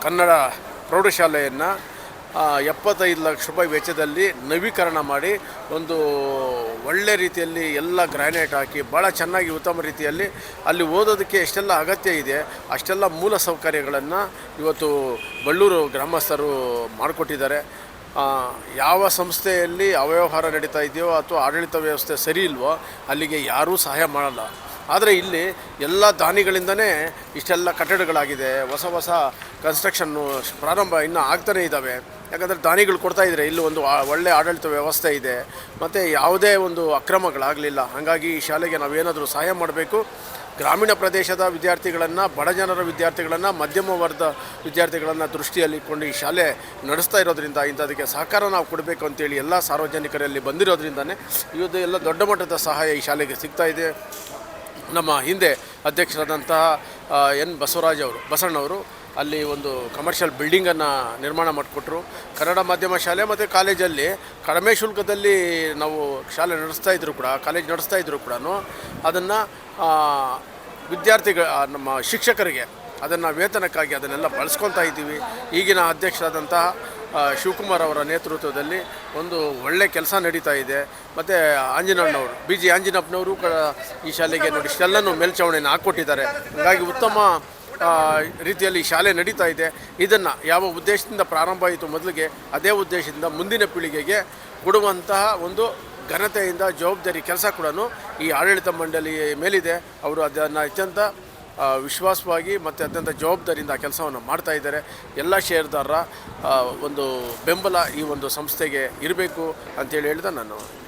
ಕನ್ನಡ ಪ್ರೌಢಶಾಲೆಯನ್ನು 75 ಲಕ್ಷ ರೂಪಾಯಿ ವೆಚ್ಚದಲ್ಲಿ ನವೀಕರಣ ಮಾಡಿ ಒಂದು ಒಳ್ಳೆ ರೀತಿಯಲ್ಲಿ ಎಲ್ಲ ಗ್ರಾನೈಟ್ ಹಾಕಿ ಭಾಳ ಚೆನ್ನಾಗಿ ಉತ್ತಮ ರೀತಿಯಲ್ಲಿ ಅಲ್ಲಿ ಓದೋದಕ್ಕೆ ಎಷ್ಟೆಲ್ಲ ಅಗತ್ಯ ಇದೆ ಅಷ್ಟೆಲ್ಲ ಮೂಲ ಸೌಕರ್ಯಗಳನ್ನು ಇವತ್ತು ಬಳ್ಳೂರು ಗ್ರಾಮಸ್ಥರು ಮಾಡಿಕೊಟ್ಟಿದ್ದಾರೆ. ಯಾವ ಸಂಸ್ಥೆಯಲ್ಲಿ ಅವ್ಯವಹಾರ ನಡೀತಾ ಇದೆಯೋ ಅಥವಾ ಆಡಳಿತ ವ್ಯವಸ್ಥೆ ಸರಿ ಇಲ್ವೋ ಅಲ್ಲಿಗೆ ಯಾರೂ ಸಹಾಯ ಮಾಡಲ್ಲ. ಆದರೆ ಇಲ್ಲಿ ಎಲ್ಲ ದಾನಿಗಳಿಂದನೇ ಇಷ್ಟೆಲ್ಲ ಕಟ್ಟಡಗಳಾಗಿದೆ, ಹೊಸ ಕನ್ಸ್ಟ್ರಕ್ಷನ್ನು ಪ್ರಾರಂಭ ಇನ್ನೂ ಆಗ್ತಾನೇ ಇದ್ದಾವೆ. ಯಾಕಂದರೆ ದಾನಿಗಳು ಕೊಡ್ತಾಯಿದ್ದಾರೆ, ಇಲ್ಲಿ ಒಂದು ಒಳ್ಳೆಯ ಆಡಳಿತ ವ್ಯವಸ್ಥೆ ಇದೆ ಮತ್ತು ಯಾವುದೇ ಒಂದು ಅಕ್ರಮಗಳಾಗಲಿಲ್ಲ. ಹಾಗಾಗಿ ಈ ಶಾಲೆಗೆ ನಾವೇನಾದರೂ ಸಹಾಯ ಮಾಡಬೇಕು. ಗ್ರಾಮೀಣ ಪ್ರದೇಶದ ವಿದ್ಯಾರ್ಥಿಗಳನ್ನು, ಬಡ ಜನರ ವಿದ್ಯಾರ್ಥಿಗಳನ್ನು, ಮಧ್ಯಮ ವರ್ಗದ ವಿದ್ಯಾರ್ಥಿಗಳನ್ನು ದೃಷ್ಟಿಯಲ್ಲಿಟ್ಕೊಂಡು ಈ ಶಾಲೆ ನಡೆಸ್ತಾ ಇರೋದ್ರಿಂದ ಇಂಥದಕ್ಕೆ ಸಹಕಾರ ನಾವು ಕೊಡಬೇಕು ಅಂತೇಳಿ ಎಲ್ಲ ಸಾರ್ವಜನಿಕರಲ್ಲಿ ಬಂದಿರೋದ್ರಿಂದನೇ ಇವತ್ತು ಎಲ್ಲ ದೊಡ್ಡ ಮಟ್ಟದ ಸಹಾಯ ಈ ಶಾಲೆಗೆ ಸಿಗ್ತಾಯಿದೆ. ನಮ್ಮ ಹಿಂದೆ ಅಧ್ಯಕ್ಷರಾದಂತಹ ಎನ್ ಬಸವಣ್ಣವರು ಅಲ್ಲಿ ಒಂದು ಕಮರ್ಷಿಯಲ್ ಬಿಲ್ಡಿಂಗನ್ನು ನಿರ್ಮಾಣ ಮಾಡಿಕೊಟ್ರು. ಕನ್ನಡ ಮಾಧ್ಯಮ ಶಾಲೆ ಮತ್ತು ಕಾಲೇಜಲ್ಲಿ ಕಡಿಮೆ ಶುಲ್ಕದಲ್ಲಿ ನಾವು ಶಾಲೆ ಕಾಲೇಜ್ ನಡೆಸ್ತಾ ಇದ್ದರೂ ಕೂಡ ಅದನ್ನು ನಮ್ಮ ಶಿಕ್ಷಕರಿಗೆ ಅದನ್ನು ವೇತನಕ್ಕಾಗಿ ಅದನ್ನೆಲ್ಲ ಬಳಸ್ಕೊತಾ ಇದ್ದೀವಿ. ಈಗಿನ ಅಧ್ಯಕ್ಷರಾದಂತಹ ಶಿವಕುಮಾರ್ ಅವರ ನೇತೃತ್ವದಲ್ಲಿ ಒಂದು ಒಳ್ಳೆ ಕೆಲಸ ನಡೀತಾ ಇದೆ. ಮತ್ತು ಆಂಜನಣ್ಣವರು BG ಆಂಜನಪ್ಪನವರು ಈ ಶಾಲೆಗೆ ನೋಡಿ ಇಷ್ಟೆಲ್ಲನೂ ಮೇಲ್ಛಾವಣಿಯನ್ನು ಹಾಕ್ಕೊಟ್ಟಿದ್ದಾರೆ. ಹಾಗಾಗಿ ಉತ್ತಮ ರೀತಿಯಲ್ಲಿ ಶಾಲೆ ನಡೀತಾ ಇದೆ. ಇದನ್ನು ಯಾವ ಉದ್ದೇಶದಿಂದ ಪ್ರಾರಂಭ ಆಯಿತು ಮೊದಲಿಗೆ, ಅದೇ ಉದ್ದೇಶದಿಂದ ಮುಂದಿನ ಪೀಳಿಗೆಗೆ ಕೊಡುವಂತಹ ಒಂದು ಘನತೆಯಿಂದ ಜವಾಬ್ದಾರಿ ಕೆಲಸ ಕೂಡ ಈ ಆಡಳಿತ ಮಂಡಳಿ ಮೇಲಿದೆ. ಅವರು ಅದನ್ನು ಅತ್ಯಂತ ವಿಶ್ವಾಸವಾಗಿ ಮತ್ತು ಅತ್ಯಂತ ಜವಾಬ್ದಾರಿಯಿಂದ ಆ ಕೆಲಸವನ್ನು ಮಾಡ್ತಾ ಇದ್ದಾರೆ. ಎಲ್ಲ ಷೇರುದಾರರ ಒಂದು ಬೆಂಬಲ ಈ ಒಂದು ಸಂಸ್ಥೆಗೆ ಇರಬೇಕು ಅಂತೇಳಿ ಹೇಳಿದ ನಾನು